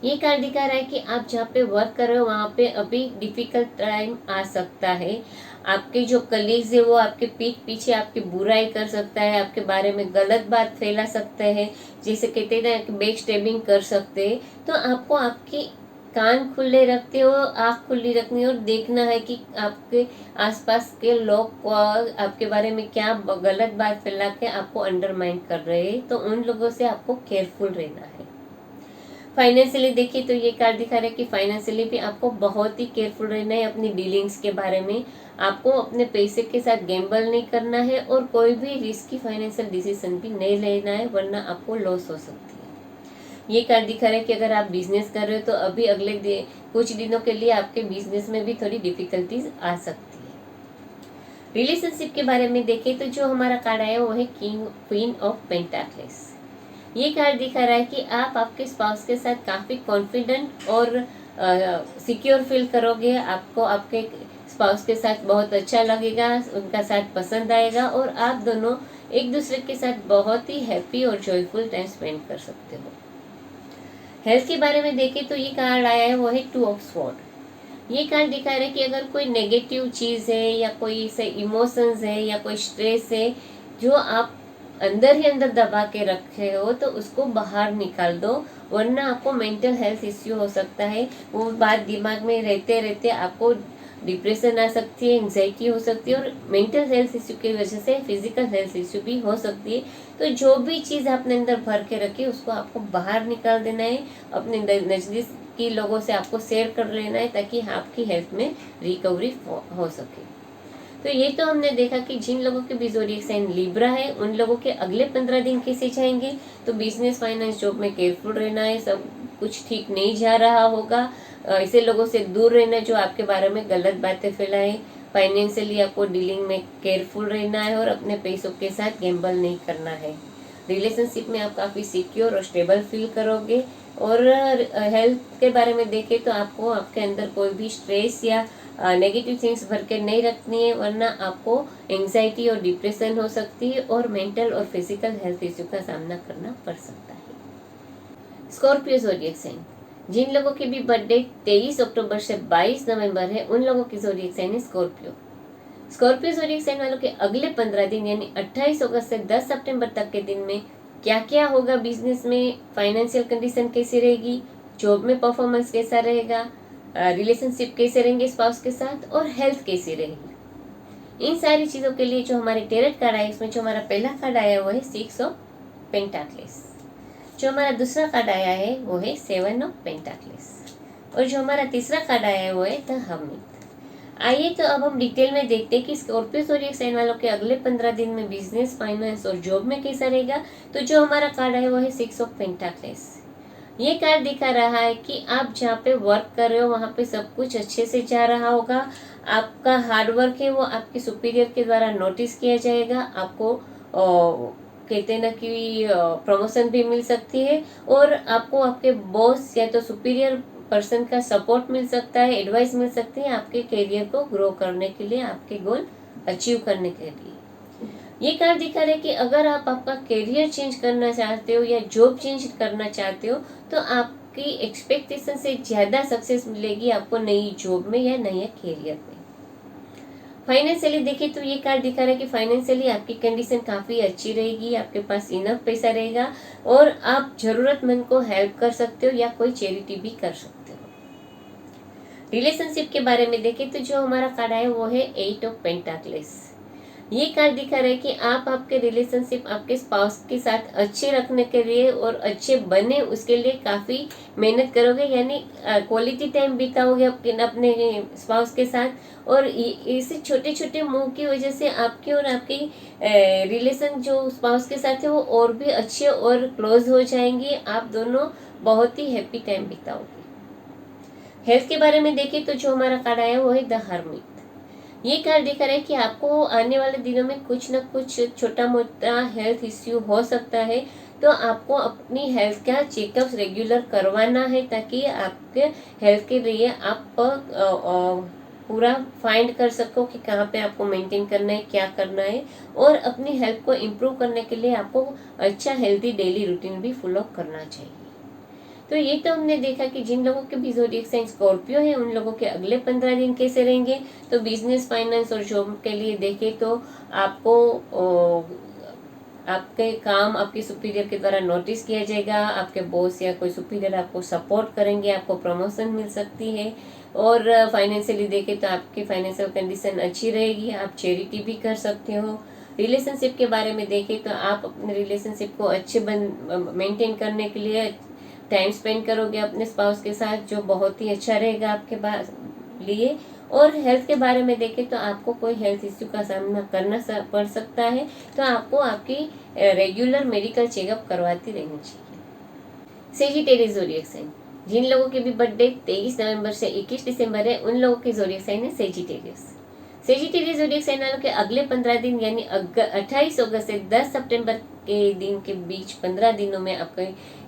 ये कार्ड दिखा रहा है कि आप जहाँ पे वर्क कर रहे हो वहाँ पे अभी डिफिकल्ट टाइम आ सकता है। आपके जो कलीग्स है वो आपके पीठ पीछे आपकी बुराई कर सकता है, आपके बारे में गलत बात फैला सकते हैं, जैसे कहते हैं ना बैक स्टैबिंग कर सकते हैं। तो आपको आपके कान खुले रखते हो, आँख खुली रखनी है और देखना है कि आपके आसपास के लोग को आपके बारे में क्या गलत बात फैला के आपको अंडरमाइन कर रहे हैं, तो उन लोगों से आपको केयरफुल रहना है। फाइनेंशियली देखिए तो ये कार्ड दिखा रहा है कि फाइनेंशियली भी आपको बहुत ही केयरफुल रहना है अपनी डीलिंग्स के बारे में। आपको अपने पैसे के साथ गैम्बल नहीं करना है और कोई भी रिस्की फाइनेंशियल डिसीजन भी नहीं लेना है, वरना आपको लॉस हो सकती है। ये कार्ड दिखा रहा है कि अगर आप बिजनेस कर रहे हो तो अभी अगले कुछ दिनों के लिए आपके बिजनेस में भी थोड़ी डिफिकल्टीज आ सकती है। रिलेशनशिप के बारे में देखें तो जो हमारा कार्ड आया वो है क्वीन ऑफ पेंटाक्लेस। ये कार्ड दिखा रहा है कि आप आपके स्पाउस के साथ काफ़ी कॉन्फिडेंट और सिक्योर फील करोगे। आपको आपके स्पाउस के साथ बहुत अच्छा लगेगा, उनका साथ पसंद आएगा और आप दोनों एक दूसरे के साथ बहुत ही हैप्पी और जॉयफुल टाइम स्पेंड कर सकते हो। हेल्थ के बारे में देखें तो ये कार्ड आया है वो है 2 ऑफ स्वॉर्ड। ये कार्ड दिखा रहा है कि अगर कोई नेगेटिव चीज़ है या कोई से इमोशंस है या कोई स्ट्रेस है जो आप अंदर ही अंदर दबा के रखे हो तो उसको बाहर निकाल दो, वरना आपको मेंटल हेल्थ इश्यू हो सकता है। वो बात दिमाग में रहते रहते आपको डिप्रेशन आ सकती है, एंग्जाइटी हो सकती है और मेंटल हेल्थ इश्यू की वजह से फिजिकल हेल्थ इश्यू भी हो सकती है। तो जो भी चीज़ आपने अंदर भर के रखी उसको आपको बाहर निकाल देना है, अपने नज़दीकी लोगों से आपको शेयर कर लेना है ताकि आपकी हेल्थ में रिकवरी हो सके। तो ये तो हमने देखा कि जिन लोगों के भी ज़ोडिएक साइन लिब्रा है उन लोगों के अगले 15 दिन कैसे जाएंगे। तो बिजनेस, फाइनेंस, जॉब में केयरफुल रहना है, सब कुछ ठीक नहीं जा रहा होगा, ऐसे लोगों से दूर रहना जो आपके बारे में गलत बातें फैलाएं। फाइनेंशियली आपको डीलिंग में केयरफुल रहना है और अपने पैसों के साथ गैम्बल नहीं करना है। रिलेशनशिप में आप काफ़ी सिक्योर और स्टेबल फील करोगे। और हेल्थ के बारे में देखें तो आपको आपके अंदर कोई भी स्ट्रेस या नेगेटिव थिंग्स भर के नहीं रखनी है, वरना आपको एंग्जाइटी और डिप्रेशन हो सकती है और मेंटल और फिजिकल हेल्थ इश्यू का सामना करना पड़ सकता है। स्कॉर्पियो ज़ोडिएक साइन, जिन लोगों की भी बर्थडे 23 अक्टूबर से 22 नवंबर है उन लोगों की ज़ोडिएक साइन है स्कॉर्पियो। स्कॉर्पियो ज़ोडिएक साइन वालों के अगले 15 दिन यानी 28 अगस्त से 10 सितंबर तक के दिन में क्या क्या होगा, बिजनेस में फाइनेंशियल कंडीशन कैसी रहेगी, जॉब में परफॉर्मेंस कैसा रहेगा, रिलेशनशिप कैसे रहेंगे स्पाउस के साथ, और हेल्थ कैसी रहेगी। इन सारी चीज़ों के लिए जो हमारे टेरेट कार्ड आए, इसमें जो हमारा पहला कार्ड आया वो है 6 ऑफ पेंटाक्लेस, जो हमारा दूसरा कार्ड आया है वो है 7 ऑफ पेंटाक्लेस, और जो हमारा तीसरा कार्ड आया है वो है द हर्मिट। आइए तो अब हम डिटेल में देखते हैं कि स्कॉर्पियो ज़ोडिएक साइन वालों के अगले 15 दिन में बिजनेस, फाइनेंस और जॉब में कैसा रहेगा। तो जो हमारा कार्ड है वो है 6 ऑफ पेंटाक्लेस। ये कार्ड दिखा रहा है कि आप जहाँ पे वर्क कर रहे हो वहाँ पे सब कुछ अच्छे से जा रहा होगा। आपका हार्ड वर्क है वो आपके सुपीरियर के द्वारा नोटिस किया जाएगा। आपको कहते हैं ना कि प्रमोशन भी मिल सकती है, और आपको आपके बॉस या तो सुपीरियर पर्सन का सपोर्ट मिल सकता है, एडवाइस मिल सकती है आपके करियर को ग्रो करने के लिए, आपके गोल अचीव करने के लिए। ये कार्ड दिखा रहे कि अगर आप आपका करियर चेंज करना चाहते हो या जॉब चेंज करना चाहते हो तो आपकी एक्सपेक्टेशन से ज़्यादा सक्सेस मिलेगी आपको नई जॉब में या नए करियर में। फाइनेंशियली देखिए तो ये कार्ड दिखा रहा है कि फाइनेंशियली आपकी कंडीशन काफ़ी अच्छी रहेगी, आपके पास इनफ पैसा रहेगा और आप ज़रूरतमंद को हेल्प कर सकते हो या कोई चैरिटी भी कर सकते हो। रिलेशनशिप के बारे में देखें तो जो हमारा कार्ड है वो है 8 ऑफ पेंटाक्लेस। ये कार्ड दिखा रहा है कि आप आपके रिलेशनशिप आपके स्पाउस के साथ अच्छे रखने के लिए और अच्छे बने उसके लिए काफ़ी मेहनत करोगे, यानी क्वालिटी टाइम बिताओगे अपने स्पाउस के साथ, और इस छोटे छोटे मूव की वजह से आपकी और आपकी रिलेशन जो स्पाउस के साथ है वो और भी अच्छे और क्लोज हो जाएंगे। आप दोनों बहुत ही हैप्पी टाइम बिताओगे। हेल्थ के बारे में देखें तो जो हमारा कार्ड आया वो है द हर्मिट। ये कार्ड दिखा रहा है कि आपको आने वाले दिनों में कुछ ना कुछ छोटा मोटा हेल्थ इश्यू हो सकता है, तो आपको अपनी हेल्थ का चेकअप्स रेगुलर करवाना है ताकि आपके हेल्थ के लिए आप पूरा फाइंड कर सको कि कहाँ पे आपको मेंटेन करना है, क्या करना है, और अपनी हेल्थ को इम्प्रूव करने के लिए आपको अच्छा हेल्थी डेली रूटीन भी फॉलो करना चाहिए। तो ये तो हमने देखा कि जिन लोगों के भी ज़ोडिएक साइन स्कॉर्पियो है उन लोगों के अगले 15 दिन कैसे रहेंगे। तो बिजनेस, फाइनेंस और जॉब के लिए देखें तो आपको आपके काम आपके सुपीरियर के द्वारा नोटिस किया जाएगा, आपके बॉस या कोई सुपीरियर आपको सपोर्ट करेंगे, आपको प्रमोशन मिल सकती है। और फाइनेंशियली देखें तो आपकी फाइनेंशियल कंडीशन अच्छी रहेगी, आप चैरिटी भी कर सकते हो। रिलेशनशिप के बारे में देखें तो आप अपने रिलेशनशिप को अच्छे मेंटेन करने के लिए टाइम स्पेंड करोगे अपने स्पाउस के साथ, जो बहुत ही अच्छा रहेगा आपके पास लिए। और हेल्थ के बारे में देखें तो आपको कोई हेल्थ इश्यू का सामना करना पड़ सकता है, तो आपको आपकी रेगुलर मेडिकल चेकअप करवाती रहनी चाहिए। सेजिटेरियस ज़ोडिएक साइन, जिन लोगों के भी बर्थडे 23 नवंबर से 21 दिसंबर है उन लोगों के ज़ोडिएक साइन है सेजिटेरियस। सेजिटेरियस ज़ोडिएक साइन वालों के अगले 15 दिन यानी 28 अगस्त से 10 सितंबर के दिन के बीच 15 दिनों में आपके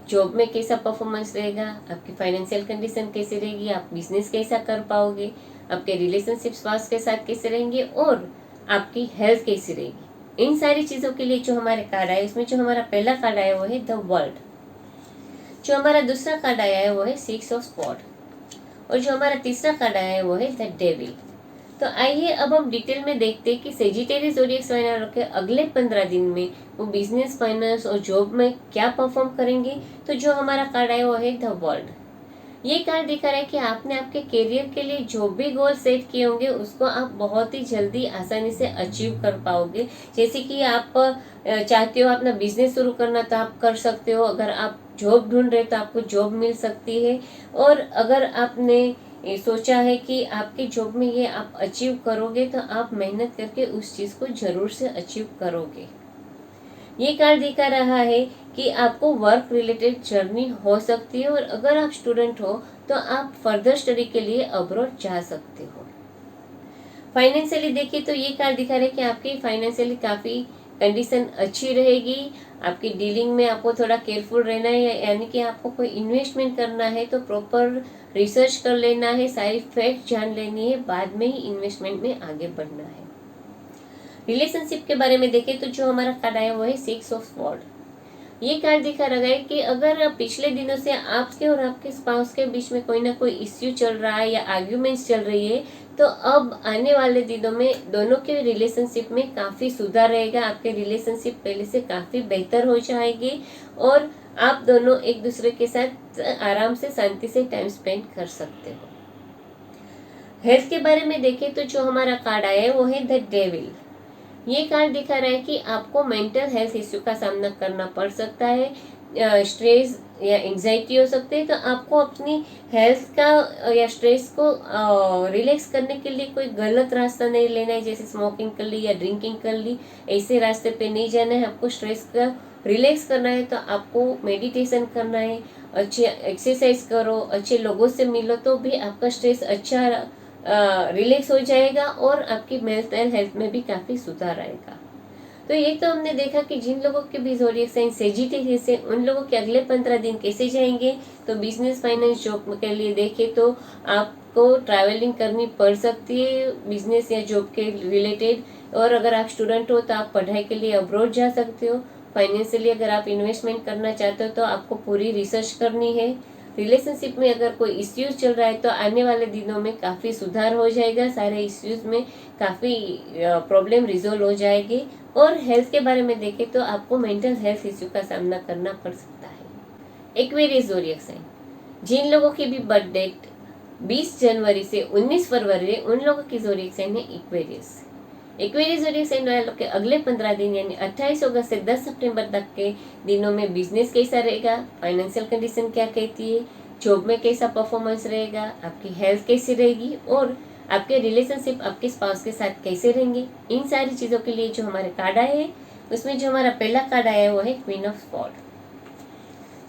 जॉब में कैसा परफॉर्मेंस रहेगा, आपकी फाइनेंशियल कंडीशन कैसी रहेगी, आप बिजनेस कैसा कर पाओगे, आपके रिलेशनशिप स्वास्थ्य के साथ कैसे रहेंगे, और आपकी हेल्थ कैसी रहेगी। इन सारी चीज़ों के लिए जो हमारे कार्ड आए उसमें जो हमारा पहला कार्ड आया वो है द वर्ल्ड, जो हमारा दूसरा कार्ड आया है वो है 6 ऑफ स्वॉर्ड, और जो हमारा तीसरा कार्ड आया है वो है द डेविल। तो आइए अब हम डिटेल में देखते हैं कि सेजिटेरियस ज़ोडिएक साइन वालों के अगले 15 दिन में वो बिजनेस, फाइनेंस और जॉब में क्या परफॉर्म करेंगे। तो जो हमारा कार्ड है वो है द वर्ल्ड। ये कार्ड दिखा रहा है कि आपने आपके करियर के लिए जो भी गोल सेट किए होंगे उसको आप बहुत ही जल्दी आसानी से अचीव कर पाओगे। जैसे कि आप चाहते हो अपना बिजनेस शुरू करना तो आप कर सकते हो, अगर आप जॉब ढूंढ रहे हो तो आपको जॉब मिल सकती है, और अगर आपने ये सोचा है कि आपकी जॉब में ये आप अचीव करोगे तो आप मेहनत करके उस चीज़ को ज़रूर से अचीव करोगे। ये कार्ड दिखा रहा है कि आपको वर्क रिलेटेड जर्नी हो सकती है, और अगर आप स्टूडेंट हो तो आप फर्दर स्टडी के लिए अब्रॉड जा सकते हो। फाइनेंशियली देखिए तो ये कार्ड दिखा रहा है कि आपकी फाइनेंशियली काफ़ी कंडीशन अच्छी रहेगी। आपकी डीलिंग में आपको थोड़ा केयरफुल रहना है, यानी कि आपको कोई इन्वेस्टमेंट करना है तो प्रॉपर रिसर्च कर लेना है, सारी फैक्ट जान लेनी है, बाद में ही इन्वेस्टमेंट में आगे बढ़ना है। रिलेशनशिप के बारे में देखें तो जो हमारा कार्ड आया वो है 6 ऑफ स्वॉर्ड। ये कार्ड दिखा रहा है कि अगर पिछले दिनों से आपके और आपके स्पाउस के बीच में कोई ना कोई इश्यू चल रहा है या आर्ग्यूमेंट्स चल रही है, तो अब आने वाले दिनों में दोनों के रिलेशनशिप में काफ़ी सुधार रहेगा। आपके रिलेशनशिप पहले से काफ़ी बेहतर हो जाएगी और आप दोनों एक दूसरे के साथ आराम से शांति से टाइम स्पेंड कर सकते हो। हेल्थ के बारे में देखें तो जो हमारा कार्ड आया है वो है द डेविल। ये कार्ड दिखा रहा है कि आपको मेंटल हेल्थ इश्यू का सामना करना पड़ सकता है, स्ट्रेस या एंजाइटी हो सकते हैं। तो आपको अपनी हेल्थ का या स्ट्रेस को रिलैक्स करने के लिए कोई गलत रास्ता नहीं लेना है, जैसे स्मोकिंग कर ली या ड्रिंकिंग कर ली, ऐसे रास्ते पे नहीं जाना है। आपको स्ट्रेस का रिलैक्स करना है तो आपको मेडिटेशन करना है, अच्छे एक्सरसाइज करो, अच्छे लोगों से मिलो, तो भी आपका स्ट्रेस अच्छा रिलैक्स हो जाएगा और आपकी मेंटल हेल्थ में भी काफ़ी सुधार आएगा। तो ये तो हमने देखा कि जिन लोगों के भी ज़ोडिएक साइन सेजिटेरियस है उन लोगों के अगले 15 दिन कैसे जाएंगे। तो बिजनेस, फाइनेंस, जॉब के लिए देखें तो आपको ट्रैवलिंग करनी पड़ सकती है बिजनेस या जॉब के रिलेटेड। और अगर आप स्टूडेंट हो तो आप पढ़ाई के लिए अब्रॉड जा सकते हो। फाइनेंशियली अगर आप इन्वेस्टमेंट करना चाहते हो तो आपको पूरी रिसर्च करनी है। रिलेशनशिप में अगर कोई इश्यूज चल रहा है तो आने वाले दिनों में काफ़ी सुधार हो जाएगा, सारे इश्यूज में काफ़ी प्रॉब्लम रिजोल्व हो जाएगी। और हेल्थ के बारे में देखें तो आपको मेंटल हेल्थ इश्यू का सामना करना पड़ सकता है। एक्वेरियस ज़ोडिएक साइन, जिन लोगों की भी बर्थ डेट 20 जनवरी से 19 फरवरी है उन लोगों की ज़ोडिएक साइन है एक्वेरियस। एक्वेरियस ज़ोडिएक साइन वालों के अगले 15 दिन यानी 28 अगस्त से 10 सितंबर तक के दिनों में बिजनेस कैसा रहेगा, फाइनेंशियल कंडीशन क्या कहती है, जॉब में कैसा परफॉर्मेंस रहेगा, आपकी हेल्थ कैसी रहेगी और आपके रिलेशनशिप आपके स्पाउस के साथ कैसे रहेंगे। इन सारी चीज़ों के लिए जो हमारे कार्ड आए हैं उसमें जो हमारा पहला कार्ड आया है वो है क्वीन ऑफ स्वॉर्ड,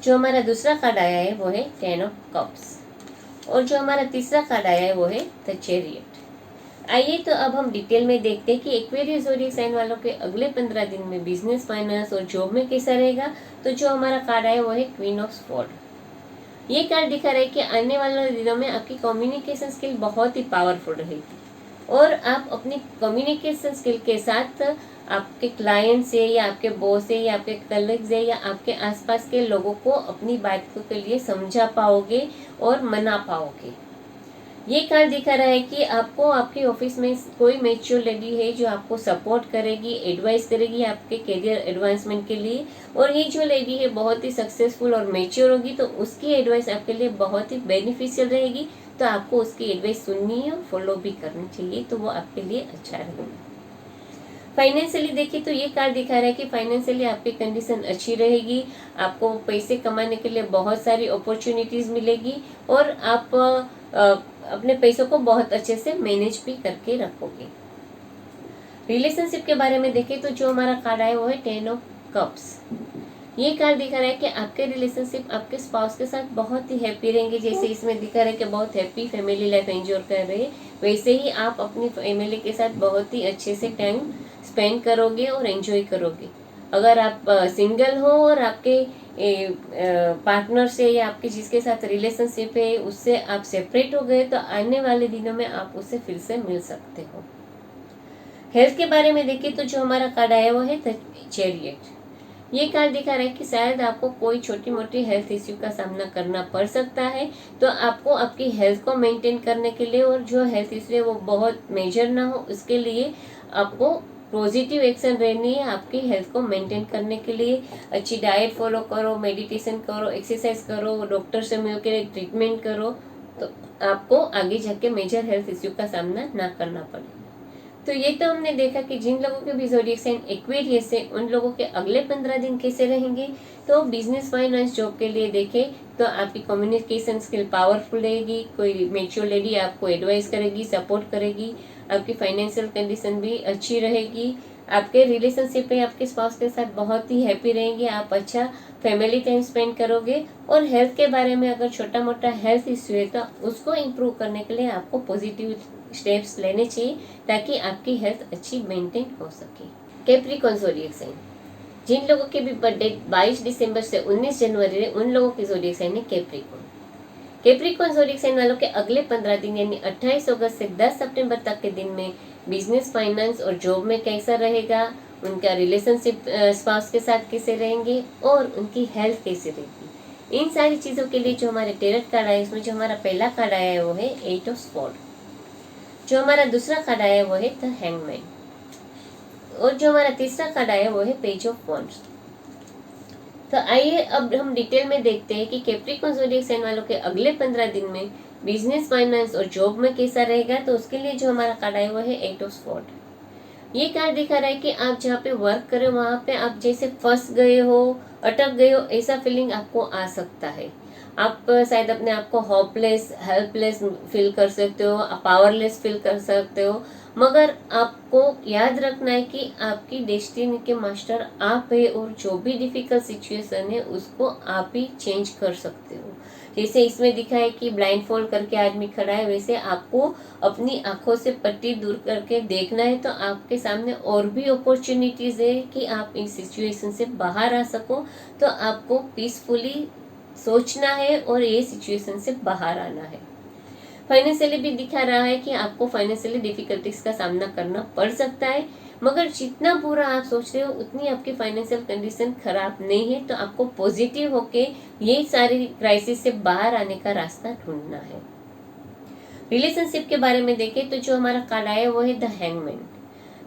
जो हमारा दूसरा कार्ड आया है वो है 10 ऑफ कप्स और जो हमारा तीसरा कार्ड आया है वो है द चैरियट। आइए तो अब हम डिटेल में देखते हैं कि एक्वेरियस ज़ोडिएक साइन वालों के अगले 15 दिन में बिजनेस, फाइनेंस और जॉब में कैसा रहेगा। तो जो हमारा कार्ड आया वो है क्वीन ऑफ स्वॉर्ड। ये कार्ड दिखा रहा है कि आने वाले दिनों में आपकी कम्युनिकेशन स्किल बहुत ही पावरफुल रहेगी और आप अपनी कम्युनिकेशन स्किल के साथ आपके क्लाइंट से या आपके बॉस से या आपके कलीग से या आपके आसपास के लोगों को अपनी बात के लिए समझा पाओगे और मना पाओगे। ये कार्ड दिखा रहा है कि आपको आपके ऑफिस में कोई मैच्योर लेडी है जो आपको सपोर्ट करेगी, एडवाइस करेगी आपके करियर एडवांसमेंट के लिए। और ये जो लेडी है बहुत ही सक्सेसफुल और मैच्योर होगी तो उसकी एडवाइस आपके लिए बहुत ही बेनिफिशियल रहेगी। तो आपको उसकी एडवाइस सुननी है और फॉलो भी करनी चाहिए, तो वो आपके लिए अच्छा रहेगा। फाइनेंशियली देखिए तो ये कार्ड दिखा रहा है कि फाइनेंशियली आपकी कंडीशन अच्छी रहेगी, आपको पैसे कमाने के लिए बहुत सारी अपॉर्चुनिटीज मिलेगी और आप अपने पैसों को बहुत अच्छे से मैनेज भी करके रखोगे। रिलेशनशिप के बारे में देखें तो जो हमारा कार्ड है वो है 10 ऑफ कप्स। ये कार्ड दिखा रहा है कि आपके रिलेशनशिप आपके स्पाउस के साथ बहुत ही हैप्पी रहेंगे। जैसे इसमें दिखा रहा है कि बहुत हैप्पी फैमिली लाइफ एंजॉय कर रहे हैं, वैसे ही आप अपनी फैमिली के साथ बहुत ही अच्छे से टाइम स्पेंड करोगे और एंजॉय करोगे। अगर आप सिंगल हो और आपके पार्टनर से या आपके जिसके साथ रिलेशनशिप है उससे आप सेपरेट हो गए तो आने वाले दिनों में आप उससे फिर से मिल सकते हो। हेल्थ के बारे में देखिए तो जो हमारा कार्ड आया वो है द चैरियट। ये कार्ड दिखा रहा है कि शायद आपको कोई छोटी मोटी हेल्थ इश्यू का सामना करना पड़ सकता है, तो आपको आपकी हेल्थ को मेंटेन करने के लिए और जो हेल्थ इश्यू है वो बहुत मेजर ना हो उसके लिए आपको पॉजिटिव एक्शन रहनी है। आपकी हेल्थ को मेंटेन करने के लिए अच्छी डाइट फॉलो करो, मेडिटेशन करो, एक्सरसाइज करो, डॉक्टर से मिलकर ट्रीटमेंट करो, तो आपको आगे जाके मेजर हेल्थ इश्यू का सामना ना करना पड़े। तो ये तो हमने देखा कि जिन लोगों के भी ज़ोडिएक साइन एक्वेरियस है उन लोगों के अगले 15 दिन कैसे रहेंगे। तो बिजनेस, फाइनेंस, जॉब के लिए देखें तो आपकी कम्युनिकेशन स्किल पावरफुल रहेगी, कोई मैच्योर लेडी आपको एडवाइस करेगी, सपोर्ट करेगी, आपकी फाइनेंशियल कंडीशन भी अच्छी रहेगी, आपके रिलेशनशिप में आपके स्पाउस के साथ बहुत ही हैप्पी रहेंगे, आप अच्छा फैमिली टाइम स्पेंड करोगे। और हेल्थ के बारे में अगर छोटा मोटा हेल्थ इश्यू है तो उसको इम्प्रूव करने के लिए आपको पॉजिटिव स्टेप्स लेने चाहिए ताकि आपकी हेल्थ अच्छी मेंटेन हो सके। कैप्रिकॉर्न ज़ोडिएक साइन, जिन लोगों की भी बर्थडे 22 दिसंबर से 19 जनवरी है उन लोगों की ज़ोडिएक साइन है कैप्रिकॉर्न। कैप्रिकॉर्न ज़ोडिएक साइन वालों के अगले 15 दिन यानी 28 अगस्त से 10 सितंबर तक के दिन में बिजनेस, फाइनेंस और जॉब में कैसा रहेगा, उनका रिलेशनशिप स्पाउस के साथ कैसे रहेंगे और उनकी हेल्थ कैसे रहेगी। इन सारी चीज़ों के लिए जो हमारे टेरट कार्ड आए उसमें जो हमारा पहला कार्ड आया है वो है 8 ऑफ स्वॉर्ड, जो हमारा दूसरा कार्ड आया है वो है द हैंगमैन और जो हमारा तीसरा कार्ड आया है वो है पेज ऑफ वॉन्ड्स। तो आइए अब हम डिटेल में देखते हैं कि कैप्रिकॉर्न ज़ोडिएक साइन वालों के अगले 15 दिन में बिजनेस, फाइनेंस और जॉब में कैसा रहेगा, तो उसके लिए जो हमारा कार्ड है वो है 8 ऑफ स्वॉर्ड। ये कार्ड दिखा रहा है कि आप जहाँ पे वर्क करें वहाँ पे आप जैसे फंस गए हो, अटक गए हो, ऐसा फीलिंग आपको आ सकता है। आप शायद अपने आप को होपलेस, हेल्पलेस फील कर सकते हो, पावरलेस फील कर सकते हो, मगर आपको याद रखना है कि आपकी डेस्टिनी के मास्टर आप है और जो भी डिफिकल्ट सिचुएशन है उसको आप ही चेंज कर सकते हो। जैसे इसमें दिखा है कि ब्लाइंड फोल्ड करके आदमी खड़ा है, वैसे आपको अपनी आंखों से पट्टी दूर करके देखना है, तो आपके सामने और भी अपॉर्चुनिटीज है कि आप इस सिचुएशन से बाहर आ सको। तो आपको पीसफुली सोचना है और ये सिचुएशन से बाहर आना है। फाइनेंशियली भी दिखा रहा है कि आपको फाइनेंशियली डिफिकल्टीज का सामना करना पड़ सकता है, मगर जितना बुरा आप सोच रहे हो उतनी आपकी फाइनेंशियल कंडीशन खराब नहीं है। तो आपको पॉजिटिव होके ये सारी क्राइसिस से बाहर आने का रास्ता ढूंढना है। रिलेशनशिप के बारे में देखें तो जो हमारा कार्ड आया वो है द हैंगमैन।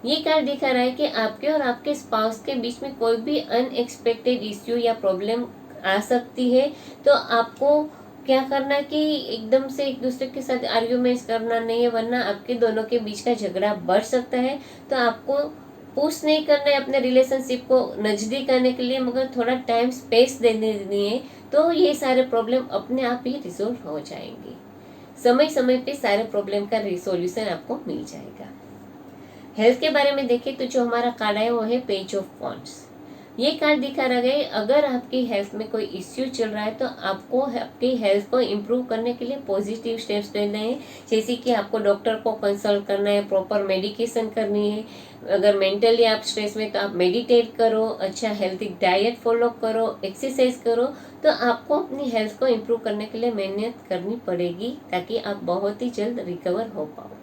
ये कार्ड दिखा रहा है कि आपके और आपके स्पाउस के बीच में कोई भी अनएक्सपेक्टेड इश्यू या प्रॉब्लम आ सकती है। तो आपको क्या करना कि एकदम से एक दूसरे के साथ आर्ग्यूमेंट्स करना नहीं है, वरना आपके दोनों के बीच का झगड़ा बढ़ सकता है। तो आपको पुश नहीं करना है अपने रिलेशनशिप को नजदीक आने के लिए, मगर थोड़ा टाइम स्पेस देने है, तो ये सारे प्रॉब्लम अपने आप ही रिजोल्व हो जाएंगे। समय समय पे सारे प्रॉब्लम का रिसोल्यूशन आपको मिल जाएगा। हेल्थ के बारे में देखें तो जो हमारा कार्ड है वो है पेज ऑफ वॉन्ड्स। ये कार्ड दिखा रहा है अगर आपकी हेल्थ में कोई इश्यू चल रहा है तो आपको आपकी हेल्थ को इम्प्रूव करने के लिए पॉजिटिव स्टेप्स लेने हैं। जैसे कि आपको डॉक्टर को कंसल्ट करना है, प्रॉपर मेडिकेशन करनी है। अगर मेंटली आप स्ट्रेस में तो आप मेडिटेट करो, अच्छा हेल्थी डाइट फॉलो करो, एक्सरसाइज करो। तो आपको अपनी हेल्थ को इम्प्रूव करने के लिए मेहनत करनी पड़ेगी ताकि आप बहुत ही जल्द रिकवर हो पाओ।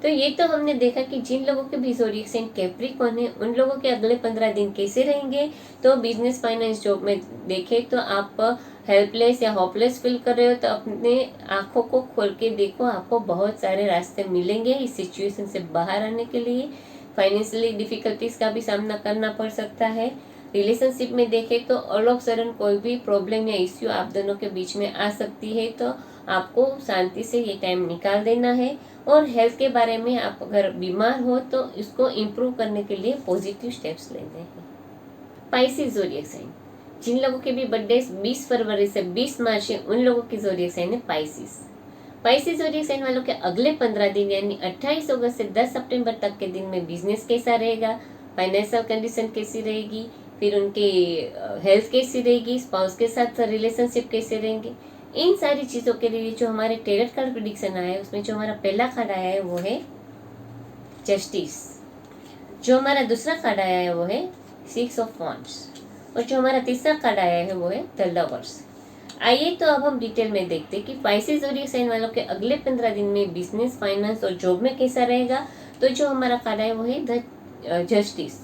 तो ये तो हमने देखा कि जिन लोगों के भी ज़ोडिएक साइन कैप्रिकॉर्न है उन लोगों के अगले 15 दिन कैसे रहेंगे। तो बिजनेस, फाइनेंस, जॉब में देखें तो आप हेल्पलेस या होपलेस फील कर रहे हो तो अपने आंखों को खोल के देखो, आपको बहुत सारे रास्ते मिलेंगे इस सिचुएशन से बाहर आने के लिए। फाइनेंशियली डिफिकल्टीज का भी सामना करना पड़ सकता है। रिलेशनशिप में देखें तो ऑल ऑफ सडन कोई भी प्रॉब्लम या इश्यू आप दोनों के बीच में आ सकती है, तो आपको शांति से ये टाइम निकाल देना है। और हेल्थ के बारे में आप अगर बीमार हो तो इसको इम्प्रूव करने के लिए पॉजिटिव स्टेप्स लेने हैं। पाइसेस ज़ोडिएक साइन, जिन लोगों के भी बर्थडे 20 फरवरी से 20 मार्च है उन लोगों की ज़ोडिएक साइन है पाइसेस। पाइसेस ज़ोडिएक साइन वालों के अगले 15 दिन यानी 28 अगस्त से 10 सितंबर तक के दिन में बिजनेस कैसा रहेगा, फाइनेंशियल कंडीशन कैसी रहेगी, फिर उनके हेल्थ कैसी रहेगी, स्पाउस के साथ रिलेशनशिप कैसे रहेंगे, इन सारी चीज़ों के लिए जो हमारे टेरट कार्ड प्रेडिक्शन आया है उसमें जो हमारा पहला कार्ड आया है वो है जस्टिस। जो हमारा दूसरा कार्ड आया है वो है 6 ऑफ वॉन्ड्स और जो हमारा तीसरा कार्ड आया है वो है द लवर्स। आइए तो अब हम डिटेल में देखते हैं कि पाइसेस ज़ोडिएक साइन वालों के अगले 15 दिन में बिजनेस, फाइनेंस और जॉब में कैसा रहेगा। तो जो हमारा कार्ड है वो है द जस्टिस।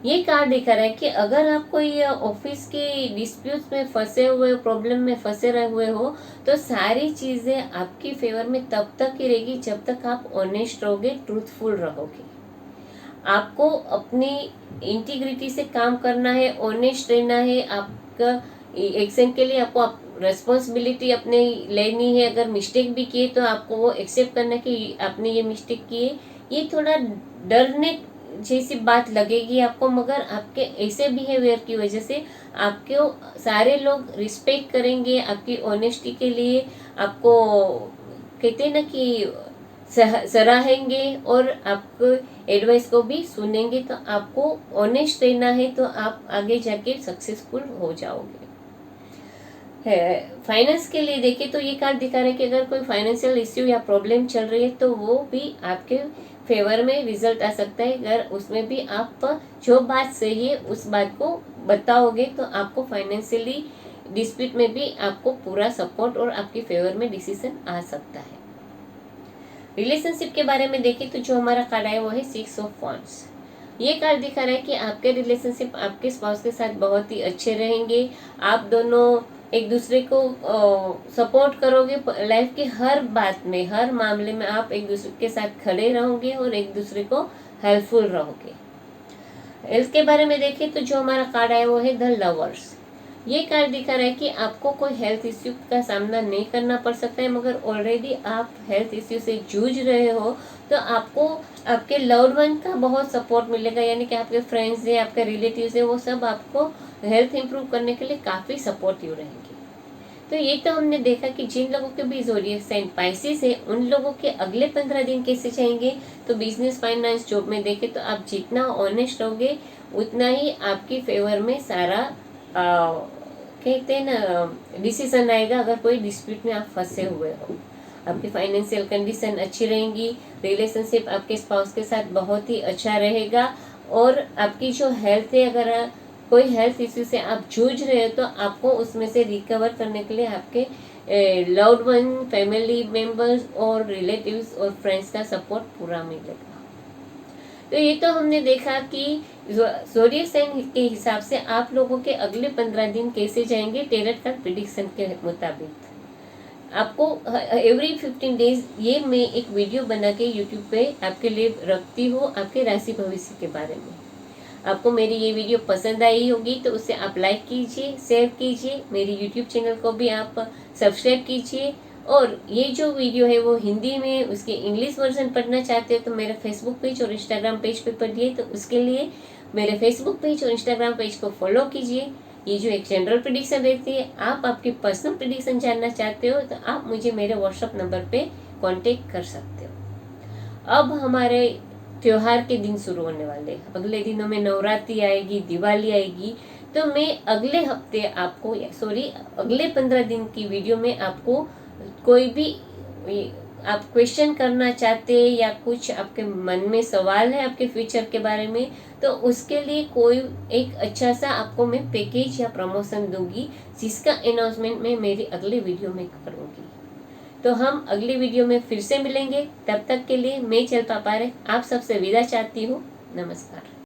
ये कार्ड दिखा रहा है कि अगर आप कोई ऑफिस के डिस्प्यूट्स में फंसे हुए, प्रॉब्लम में फंसे रहे हुए हो, तो सारी चीज़ें आपकी फेवर में तब तक ही रहेगी जब तक आप ऑनेस्ट रहोगे, ट्रूथफुल रहोगे। आपको अपनी इंटीग्रिटी से काम करना है, ऑनेस्ट रहना है। आपका एक्शन के लिए आपको रेस्पॉन्सिबिलिटी अपने लेनी है। अगर मिस्टेक भी किए तो आपको वो एक्सेप्ट करना कि आपने ये मिस्टेक की है। ये थोड़ा डरने जैसी बात लगेगी आपको, मगर आपके ऐसे बिहेवियर की वजह से आपको सारे लोग रिस्पेक्ट करेंगे आपकी ऑनेस्टी के लिए। आपको कहते हैं ना कि सराहेंगे और आपको एडवाइस को भी सुनेंगे। तो आपको ऑनेस्ट रहना है तो आप आगे जाके सक्सेसफुल हो जाओगे। फाइनेंस के लिए देखें तो ये कार्ड दिखा रहा है कि अगर कोई फाइनेंशियल इश्यू या प्रॉब्लम चल रही है तो वो भी आपके फेवर में रिजल्ट आ सकता है। अगर उसमें भी आप जो बात सही है उस बात को बताओगे तो आपको फाइनेंशियली डिस्प्यूट में भी आपको पूरा सपोर्ट और आपकी फेवर में डिसीजन आ सकता है। रिलेशनशिप के बारे में देखें तो जो हमारा कार्ड है वो है 6 ऑफ वॉन्ड्स। ये कार्ड दिखा रहा है कि आपके रिलेशनशिप आपके स्पाउस के साथ बहुत ही अच्छे रहेंगे। आप दोनों एक दूसरे को सपोर्ट करोगे लाइफ की हर बात में, हर मामले में आप एक दूसरे के साथ खड़े रहोगे और एक दूसरे को हेल्पफुल रहोगे। इसके बारे में देखें तो जो हमारा कार्ड है वो है द लवर्स। ये कार्ड दिखा रहा है कि आपको कोई हेल्थ इश्यू का सामना नहीं करना पड़ सकता है, मगर ऑलरेडी आप हेल्थ इश्यू से जूझ रहे हो तो आपको आपके लव्ड वन का बहुत सपोर्ट मिलेगा, यानी कि आपके फ्रेंड्स है, आपके रिलेटिव्स है, वो सब आपको हेल्थ इंप्रूव करने के लिए काफ़ी सपोर्टिव रहेंगे। तो ये तो हमने देखा कि जिन लोगों के भी ज़ोडिएक साइन पाइसिस है उन लोगों के अगले 15 दिन कैसे जाएंगे। तो बिजनेस, फाइनेंस, जॉब में देखें तो आप जितना ऑनेस्ट रहोगे उतना ही आपकी फेवर में सारा कहते हैं ना डिसीजन आएगा। अगर कोई डिस्प्यूट में आप फंसे हुए हो, आपकी फाइनेंशियल कंडीशन अच्छी रहेंगी, रिलेशनशिप आपके स्पाउस के साथ बहुत ही अच्छा रहेगा, और आपकी जो हेल्थ है, अगर कोई हेल्थ इश्यू से आप जूझ रहे हो तो आपको उसमें से रिकवर करने के लिए आपके लव्ड वन, फैमिली मेंबर्स और रिलेटिव्स और फ्रेंड्स का सपोर्ट पूरा मिलेगा। तो ये तो हमने देखा कि ज़ोडिएक साइन के हिसाब से आप लोगों के अगले 15 दिन कैसे जाएंगे टेरट कार्ड प्रेडिक्शन के मुताबिक। आपको एवरी 15 डेज ये मैं एक वीडियो बना के यूट्यूब पे आपके लिए रखती हूँ आपके राशि भविष्य के बारे में। आपको मेरी ये वीडियो पसंद आई होगी तो उसे आप लाइक कीजिए, शेयर कीजिए, मेरी यूट्यूब चैनल को भी आप सब्सक्राइब कीजिए। और ये जो वीडियो है वो हिंदी में उसके इंग्लिश वर्जन पढ़ना चाहते हो तो मेरे फेसबुक पेज और इंस्टाग्राम पेज पे पढ़िए। तो उसके लिए मेरे फेसबुक पेज और इंस्टाग्राम पेज को फॉलो कीजिए। ये जो एक जनरल प्रेडिक्शन रहती है, आप आपकी पर्सनल प्रेडिक्शन जानना चाहते हो तो आप मुझे मेरे व्हाट्सएप नंबर पे कांटेक्ट कर सकते हो। अब हमारे त्योहार के दिन शुरू होने वाले हैं। अगले दिनों में नवरात्रि आएगी, दिवाली आएगी, तो मैं अगले हफ्ते आपको अगले 15 दिन की वीडियो में आपको कोई भी आप क्वेश्चन करना चाहते हैं या कुछ आपके मन में सवाल है आपके फ्यूचर के बारे में, तो उसके लिए कोई एक अच्छा सा आपको मैं पैकेज या प्रमोशन दूंगी, जिसका अनाउंसमेंट मैं मेरी अगले वीडियो में करूंगी। तो हम अगली वीडियो में फिर से मिलेंगे। तब तक के लिए मैं चल पापा आप सबसे विदा चाहती हूँ। नमस्कार।